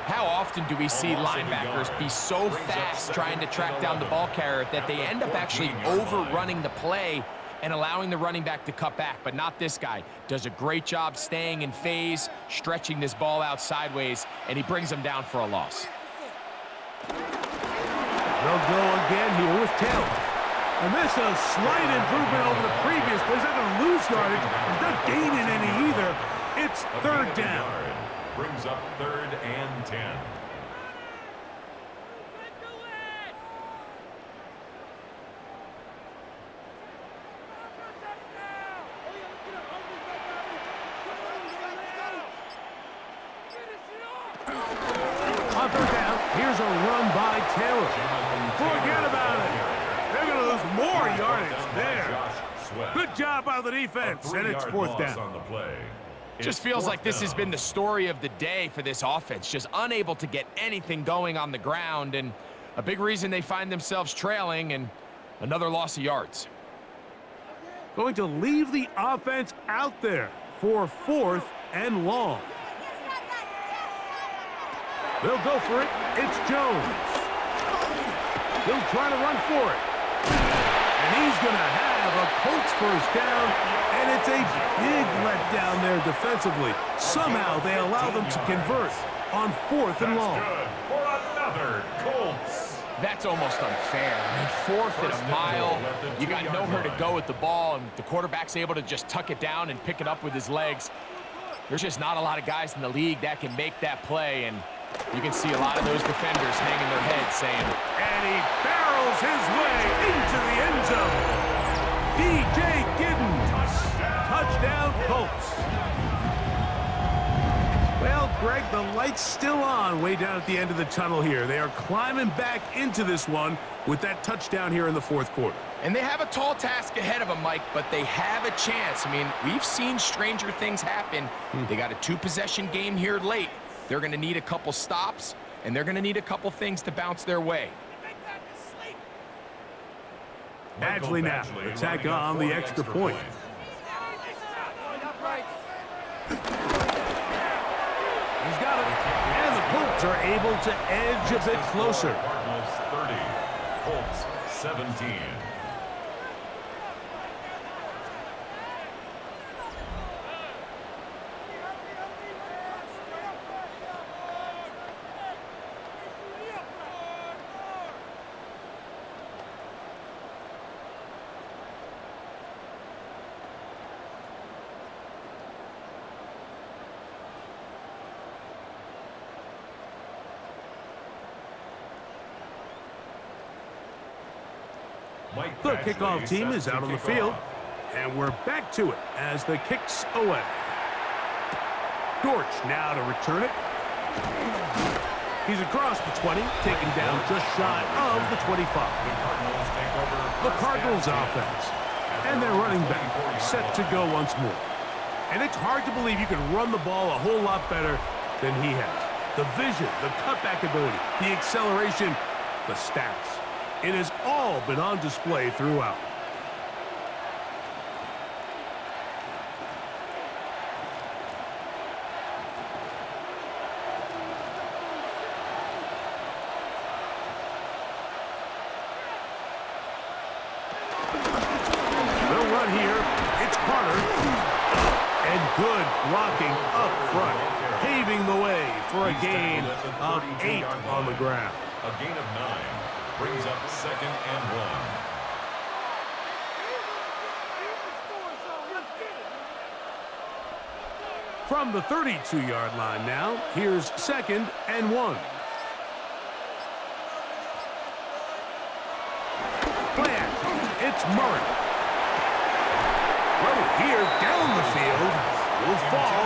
How often do we see linebackers be so fast trying to track down the ball carrier that they end up actually overrunning the play and allowing the running back to cut back? But not this guy. Does a great job staying in phase, stretching this ball out sideways, and he brings him down for a loss. They'll go again here with Taylor. And this is a slight improvement over the previous play. He's not going to lose yardage. He's not gaining any either. It's 3rd down. Brings up 3rd and 10. On 3rd down, here's a run by Taylor. Forget about it. They're going to lose more yardage there. Good job by the defense, and it's 4th down. Just feels like this has been the story of the day for this offense. Just unable to get anything going on the ground, and a big reason they find themselves trailing and another loss of yards. Going to leave the offense out there for 4th and long. They'll go for it. It's Jones. He'll try to run for it. And he's going to have a Colts first down, and it's a big letdown there defensively. Somehow they allow them to convert on 4th and long. Good for another Colts. That's almost unfair. I mean, 4th and a mile, you got nowhere to go with the ball, and the quarterback's able to just tuck it down and pick it up with his legs. There's just not a lot of guys in the league that can make that play, and You can see a lot of those defenders hanging their heads saying, And he barrels his way into the end zone. DJ Giddens. Touchdown, Colts. Well, Greg, the light's still on way down at the end of the tunnel here. They are climbing back into this one with that touchdown here in the fourth quarter. and they have a tall task ahead of them, Mike, but they have a chance. I mean, we've seen stranger things happen. They got a two-possession game here late. They're going to need a couple stops, and they're going to need a couple things to bounce their way. Badgley now, attack on the extra point. He's got it. And the Colts are able to edge a bit closer. Cardinals 30, Colts 17. The kickoff team is out on the field, and we're back to it as the kick's away. Dortch now to return it. He's across the 20, taken down just shy of the 25. The Cardinals offense, and their running back set to go once more. And it's hard to believe you can run the ball a whole lot better than he has. The vision, the cutback ability, the acceleration, the stats. It has all been on display throughout. They'll run here. It's Carter. And good blocking up front, paving the way for a gain of 8 on the ground. A gain of 9. Brings up 2nd and 1. From the 32-yard line now, here's 2nd and 1. Plant, it's Murray. Throw here down the field, will fall,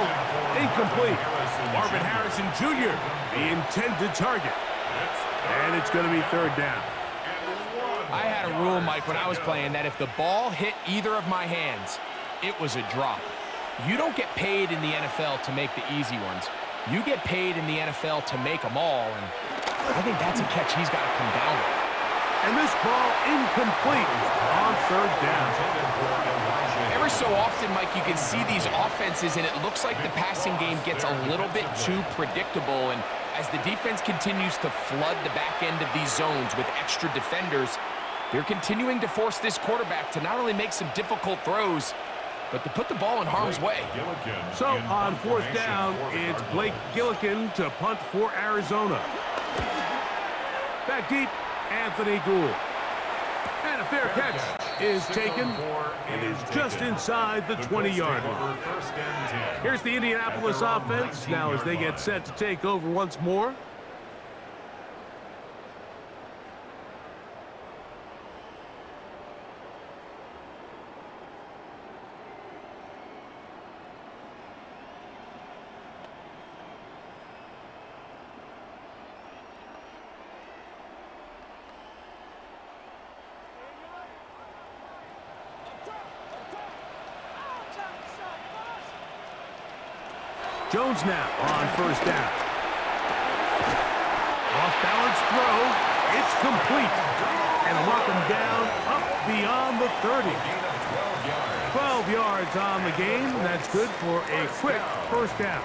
incomplete. Marvin Harrison Jr., the intended target. And it's going to be 3rd down. I had a rule, Mike, when I was playing that if the ball hit either of my hands, it was a drop. You don't get paid in the NFL to make the easy ones. You get paid in the NFL to make them all, and I think that's a catch he's got to come down with. And this ball incomplete on 3rd down. Every so often, Mike, you can see these offenses, and it looks like the passing game gets a little bit too predictable, and as the defense continues to flood the back end of these zones with extra defenders, they're continuing to force this quarterback to not only make some difficult throws, but to put the ball in harm's way. So on 4th down, it's Blake Gillikin to punt for Arizona. Back deep, Anthony Gould. And a fair catch is taken and is just inside the 20-yard line. Here's the Indianapolis offense now as they get set to take over once more. Jones now on 1st down. Off-balance throw. It's complete. And lock him down up beyond the 30. 12 yards on the game. That's good for a quick 1st down.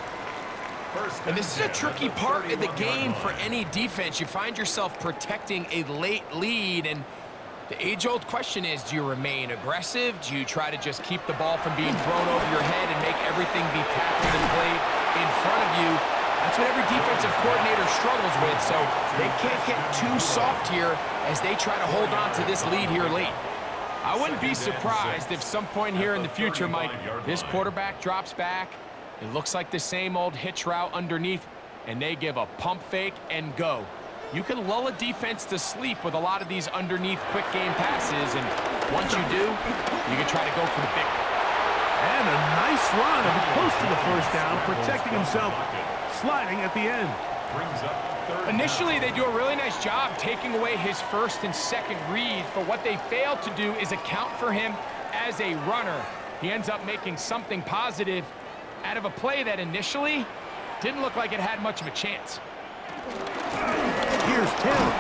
And this is a tricky part of the game for any defense. You find yourself protecting a late lead, and the age-old question is, do you remain aggressive? Do you try to just keep the ball from being thrown over your head and make everything be tackled and played in front of you? That's what every defensive coordinator struggles with, so they can't get too soft here as they try to hold on to this lead here late. I wouldn't be surprised if some point here in the future, Mike, this quarterback drops back. It looks like the same old hitch route underneath, and they give a pump fake and go. You can lull a defense to sleep with a lot of these underneath quick game passes, and once you do, you can try to go for the big one. And a nice run and close to the first down, protecting himself, sliding at the end. Brings up third Initially, down. they do a really nice job taking away his first and second reads, but what they fail to do is account for him as a runner. He ends up making something positive out of a play that initially didn't look like it had much of a chance. Here's Taylor.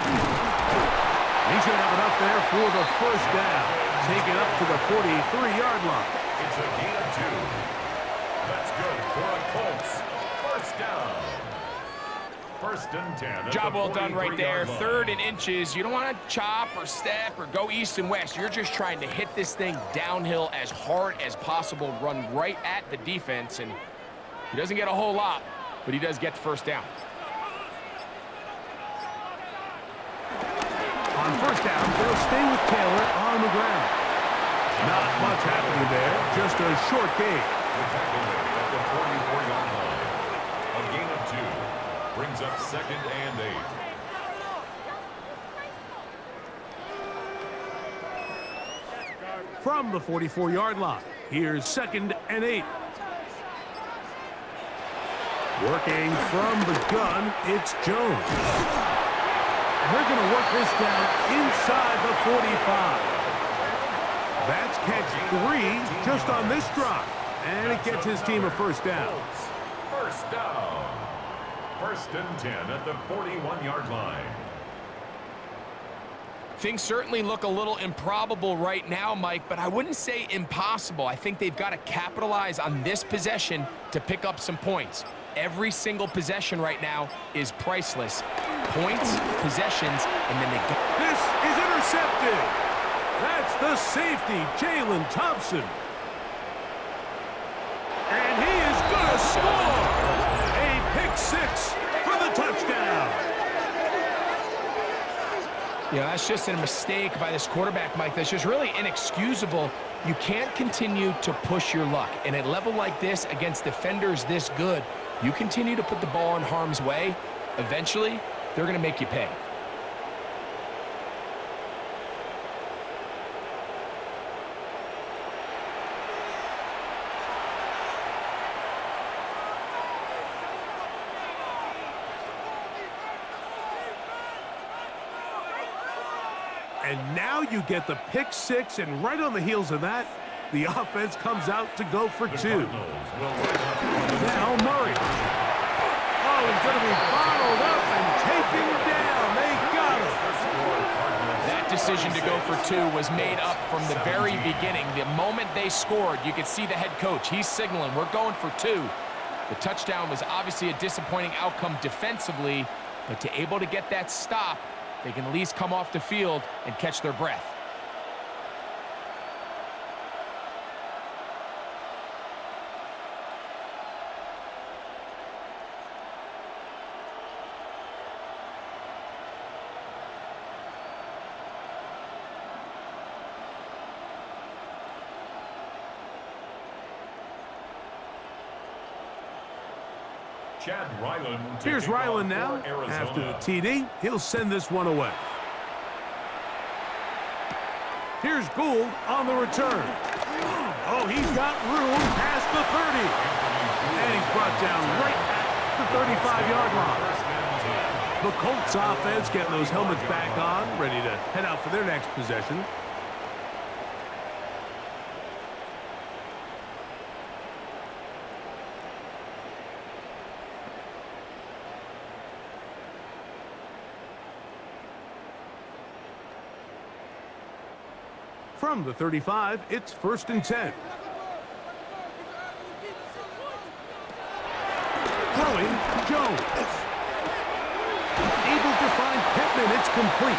He should have enough there for the first down. Take it up to the 43-yard line. It's a gain of 2. That's good for the Colts. First down. First and 10. at Job the well done right there. 43-yard line. 3rd and inches. You don't want to chop or step or go east and west. You're just trying to hit this thing downhill as hard as possible, run right at the defense, and he doesn't get a whole lot, but he does get the first down. On first down, they'll stay with Taylor on the ground. Not much happening there, just a short gain. The tackle made at the 44-yard line. A gain of 2. Brings up 2nd and 8. From the 44-yard line, here's 2nd and 8. Working from the gun, it's Jones. And they're going to work this down inside the 45. That's catch 3 just on this drive. And it gets his team a first down. First down. First and 10 at the 41-yard line. Things certainly look a little improbable right now, Mike, but I wouldn't say impossible. I think they've got to capitalize on this possession to pick up some points. Every single possession right now is priceless. Points, possessions, and then they go. This is intercepted. That's the safety, Jalen Thompson. And he is going to score. A pick 6 for the touchdown. Yeah, that's just a mistake by this quarterback, Mike. That's just really inexcusable. You can't continue to push your luck. And at a level like this, against defenders this good, you continue to put the ball in harm's way, eventually, they're going to make you pay. And now you get the pick 6, and right on the heels of that, the offense comes out to go for 2. Now Murray. Oh, he's going to be bottled up and taken down. They got him. That decision to go for 2 was made up from the very beginning. The moment they scored, you could see the head coach. He's signaling, we're going for 2. The touchdown was obviously a disappointing outcome defensively, but to able to get that stop, they can at least come off the field and catch their breath. Chad Ryland. Here's Ryland now. After the TD, he'll send this one away. Here's Gould on the return. Oh, he's got room past the 30. And he's brought down right at the 35-yard line. The Colts offense getting those helmets back on, ready to head out for their next possession. From the 35, it's 1st and 10. Throwing, Jones. Able to find Pittman, it's complete.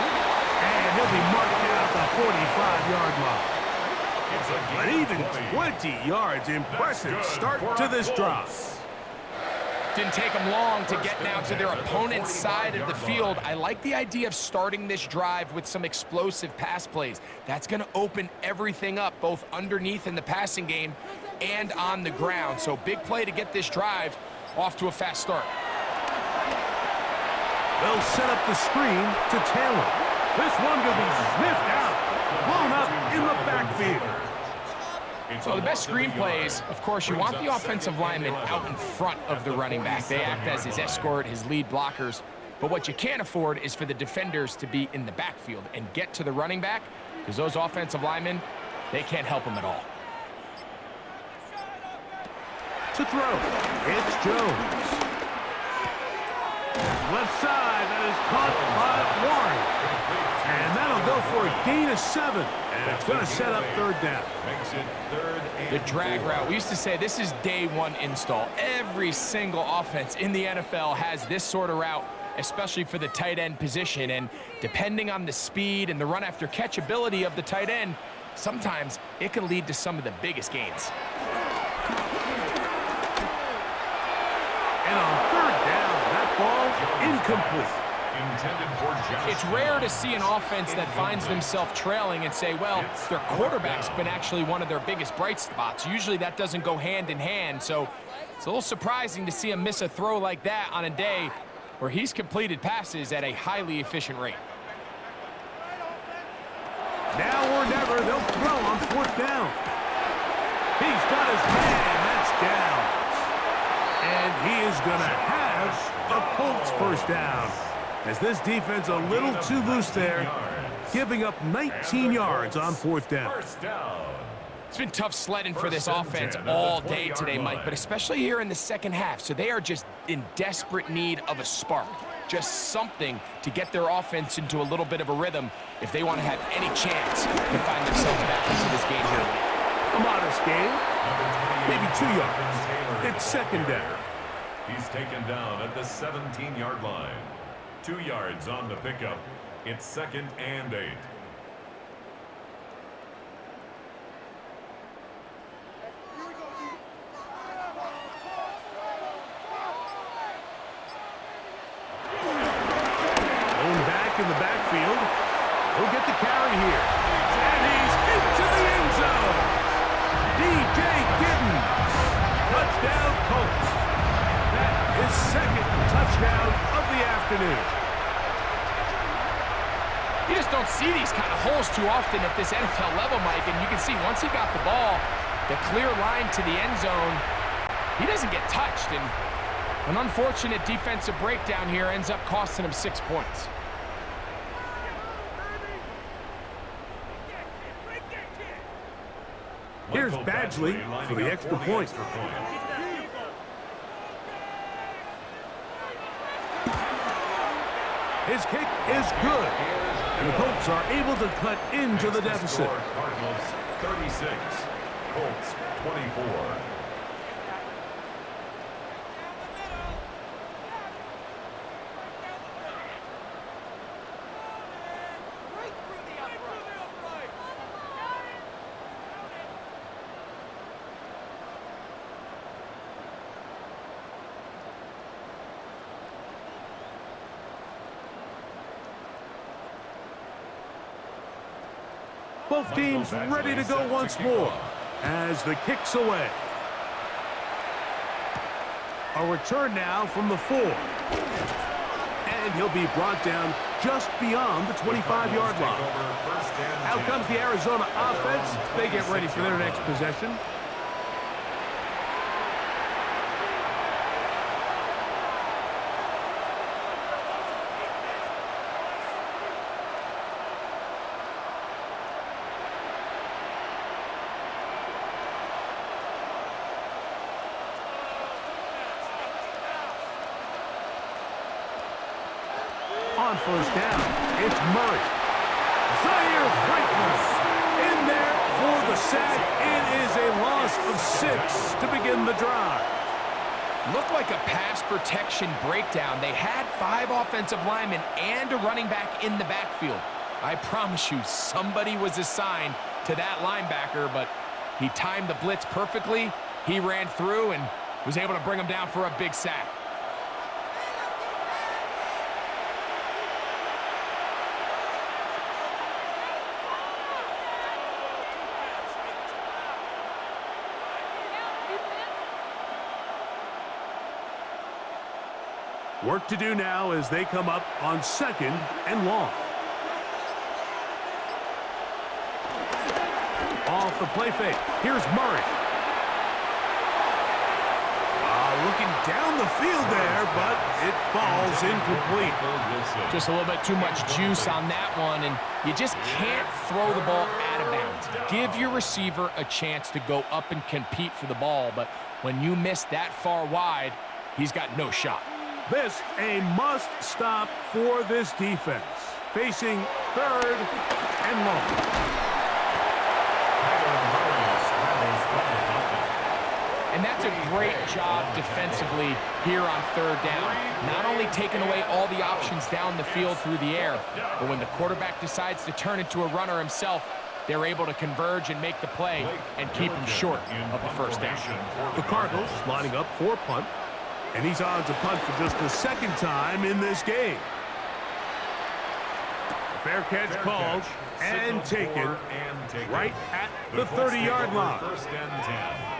And he'll be marked down at the 45-yard line. But even 20 yards, impressive start to this drive. Didn't take them long to get now to their opponent's side of the field. I like the idea of starting this drive with some explosive pass plays. That's going to open everything up, both underneath in the passing game and on the ground. So big play to get this drive off to a fast start. They'll set up the screen to Taylor. This one will be sniffed out, blown up in the backfield. So the best screen plays, of course, you want the offensive lineman out in front of the running back. They act as his escort, his lead blockers. But what you can't afford is for the defenders to be in the backfield and get to the running back, because those offensive linemen, they can't help him at all. To throw, it's Jones. Left side, that is caught by Warren. And that'll go for a gain of 7. And it's going to set up third down. Makes it third and The drag route. We used to say this is day one install. Every single offense in the NFL has this sort of route, especially for the tight end position. And depending on the speed and the run after catch ability of the tight end, sometimes it can lead to some of the biggest gains. And on third down, that ball incomplete. intended for Johnson. It's rare to see an offense that finds themselves trailing and say, well, their quarterback's been actually one of their biggest bright spots. Usually that doesn't go hand in hand, so it's a little surprising to see him miss a throw like that on a day where he's completed passes at a highly efficient rate. Now or never, they'll throw on fourth down. He's got his man, that's down. And he is going to have a Colts first down. As this defense a little too loose there, giving up 19 yards on fourth down. First down. It's been tough sledding for this offense all day today, Mike, but especially here in the second half. So they are just in desperate need of a spark, just something to get their offense into a little bit of a rhythm if they want to have any chance to find themselves back into this game here. A modest game, maybe 2 yards. It's second down. He's taken down at the 17-yard line. 2 yards on the pickup. It's second and 8. Going back in the backfield. He'll get the carry here. And he's into the end zone. DJ Giddens. Touchdown Colts. That is second touchdown of the afternoon. You just don't see these kind of holes too often at this NFL level, Mike, and you can see once he got the ball, the clear line to the end zone, he doesn't get touched, and an unfortunate defensive breakdown here ends up costing him 6 points. Here's Badgley for the extra point. His kick is good, and the Colts are able to cut into the deficit. Cardinals 36, Colts 24. Both teams ready to go once more as the kick's away. A return now from the 4. And he'll be brought down just beyond the 25-yard line. Out comes the Arizona offense. They get ready for their next possession. On first down, it's Murray. Zaire Franklin in there for the sack. It is a loss of 6 to begin the drive. Looked like a pass protection breakdown. They had 5 offensive linemen and a running back in the backfield. I promise you, somebody was assigned to that linebacker, but he timed the blitz perfectly. He ran through and was able to bring him down for a big sack. Work to do now as they come up on 2nd and long. Off the play fake. Here's Murray. Looking down the field there, but it falls incomplete. Just a little bit too much juice on that one, and you just can't throw the ball out of bounds. Give your receiver a chance to go up and compete for the ball, but when you miss that far wide, he's got no shot. This a must stop for this defense. Facing 3rd and long. And that's a great job defensively here on 3rd down. Not only taking away all the options down the field through the air, but when the quarterback decides to turn into a runner himself, they're able to converge and make the play and keep him short of the 1st down. The Cardinals lining up for punt, and he's on to punt for just the 2nd time in this game. Fair catch called and taken right at the 30-yard line.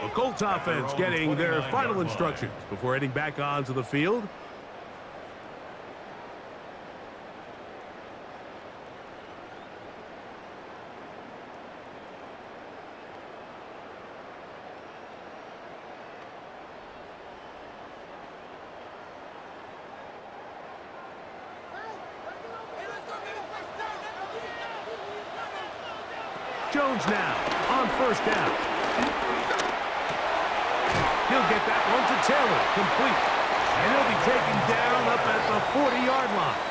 The Colts offense getting their final instructions before heading back onto the field. Jones now on 1st down. He'll get that one to Taylor, complete. And he'll be taken down up at the 40-yard line.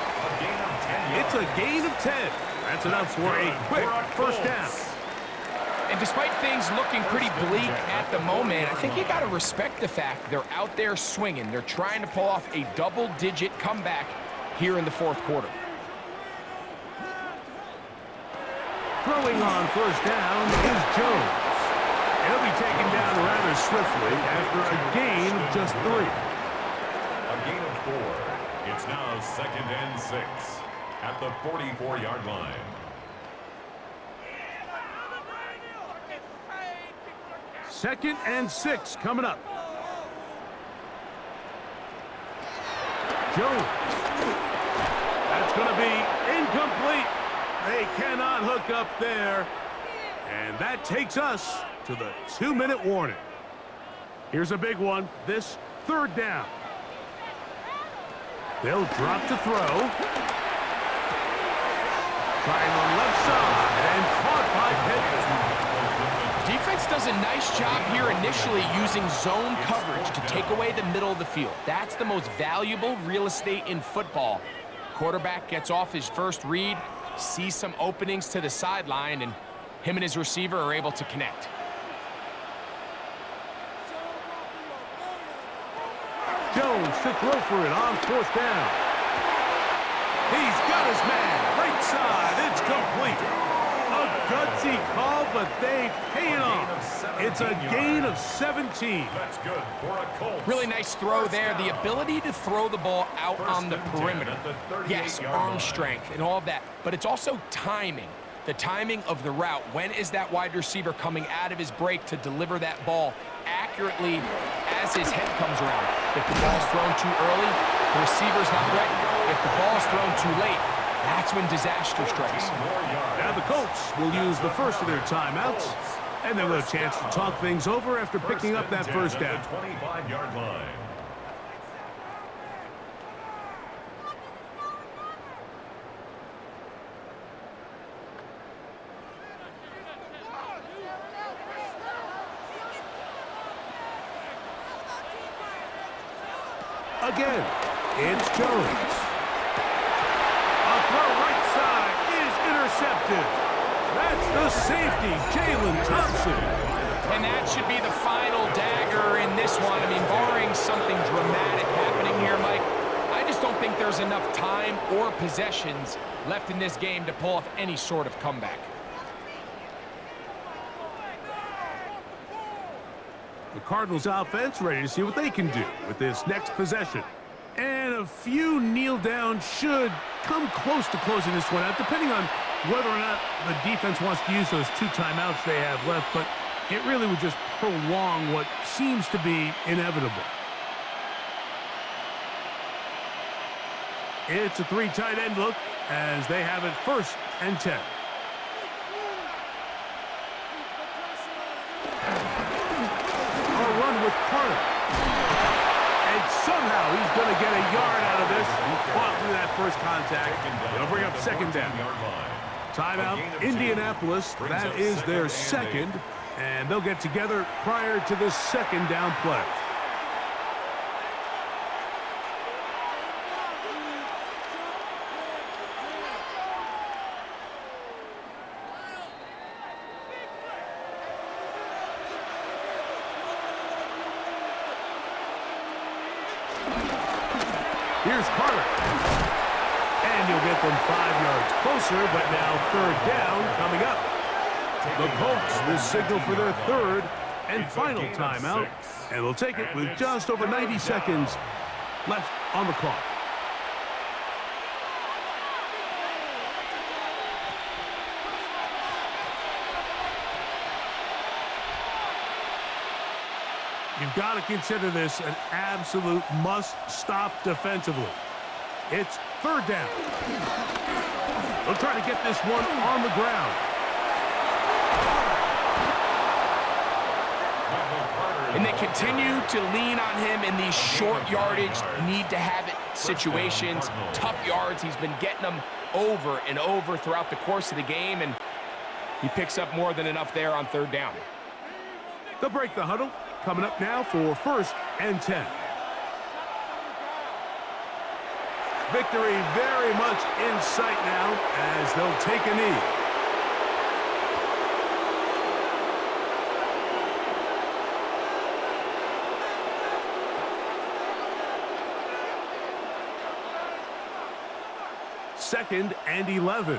It's a gain of 10. That's enough for a quick 1st down. And despite things looking pretty bleak at the moment, I think you got to respect the fact they're out there swinging. They're trying to pull off a double-digit comeback here in the 4th quarter. Throwing on 1st down is Jones. He'll be taken down rather swiftly after a gain of just 3. A gain of 4. It's now 2nd and 6 at the 44-yard line. Second and 6 coming up. Jones. That's going to be incomplete. They cannot hook up there. And that takes us to the 2-minute warning. Here's a big one. This 3rd down. They'll drop to throw. Trying on left side and caught by Pitt. Defense does a nice job here initially using zone coverage to take away the middle of the field. That's the most valuable real estate in football. Quarterback gets off his first read, sees some openings to the sideline, and him and his receiver are able to connect. Jones to throw for it on 4th down. He's got his man. Right side. It's complete. A gutsy call, but they pay it off. It's a gain of 17. That's good for a Colts. Really nice throw there. The ability to throw the ball out on the perimeter. Yes, arm strength and all of that, but it's also timing. The timing of the route. When is that wide receiver coming out of his break to deliver that ball accurately as his head comes around? If the ball's thrown too early, the receiver's not ready. If the ball's thrown too late, that's when disaster strikes. Now the Colts will use the first of their timeouts, and they'll have a chance to talk things over after picking up that 1st down. 25-yard line. Again, it's Jones. A throw right side is intercepted. That's the safety, Jalen Thompson. And that should be the final dagger in this one. I mean, barring something dramatic happening here, Mike, I just don't think there's enough time or possessions left in this game to pull off any sort of comeback. The Cardinals offense ready to see what they can do with this next possession. And a few kneel down should come close to closing this one out, depending on whether or not the defense wants to use those 2 timeouts they have left. But it really would just prolong what seems to be inevitable. It's a 3 tight end look as they have it 1st and 10. A run with Carter. And somehow he's going to get a yard out of this. Fought through that first contact. It'll bring up 2nd down. Timeout, Indianapolis. That is their 2nd. And they'll get together prior to the 2nd down play. Here's Carter. And you'll get them 5 yards closer, but now 3rd down coming up. The Colts will signal for their 3rd and final timeout, and they'll take it with just over 90 seconds left on the clock. You've got to consider this an absolute must-stop defensively. It's 3rd down. They'll try to get this one on the ground. And they continue to lean on him in these short yardage, need-to-have-it situations, tough yards. He's been getting them over and over throughout the course of the game, and he picks up more than enough there on 3rd down. They'll break the huddle. Coming up now for 1st and 10. Victory very much in sight now as they'll take a knee. Second and 11.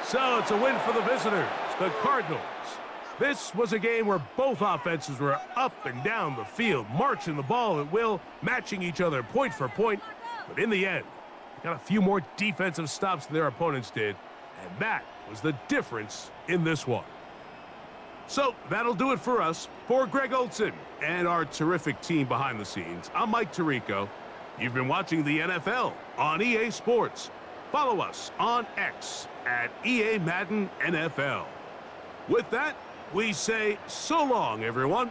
So it's a win for the visitors, the Cardinals. This was a game where both offenses were up and down the field, marching the ball at will, matching each other point for point. But in the end, they got a few more defensive stops than their opponents did, and that was the difference in this one. So that'll do it for us. For Greg Olson and our terrific team behind the scenes, I'm Mike Tirico. You've been watching the NFL on EA Sports. Follow us on X at EA Madden NFL. With that, we say so long, everyone.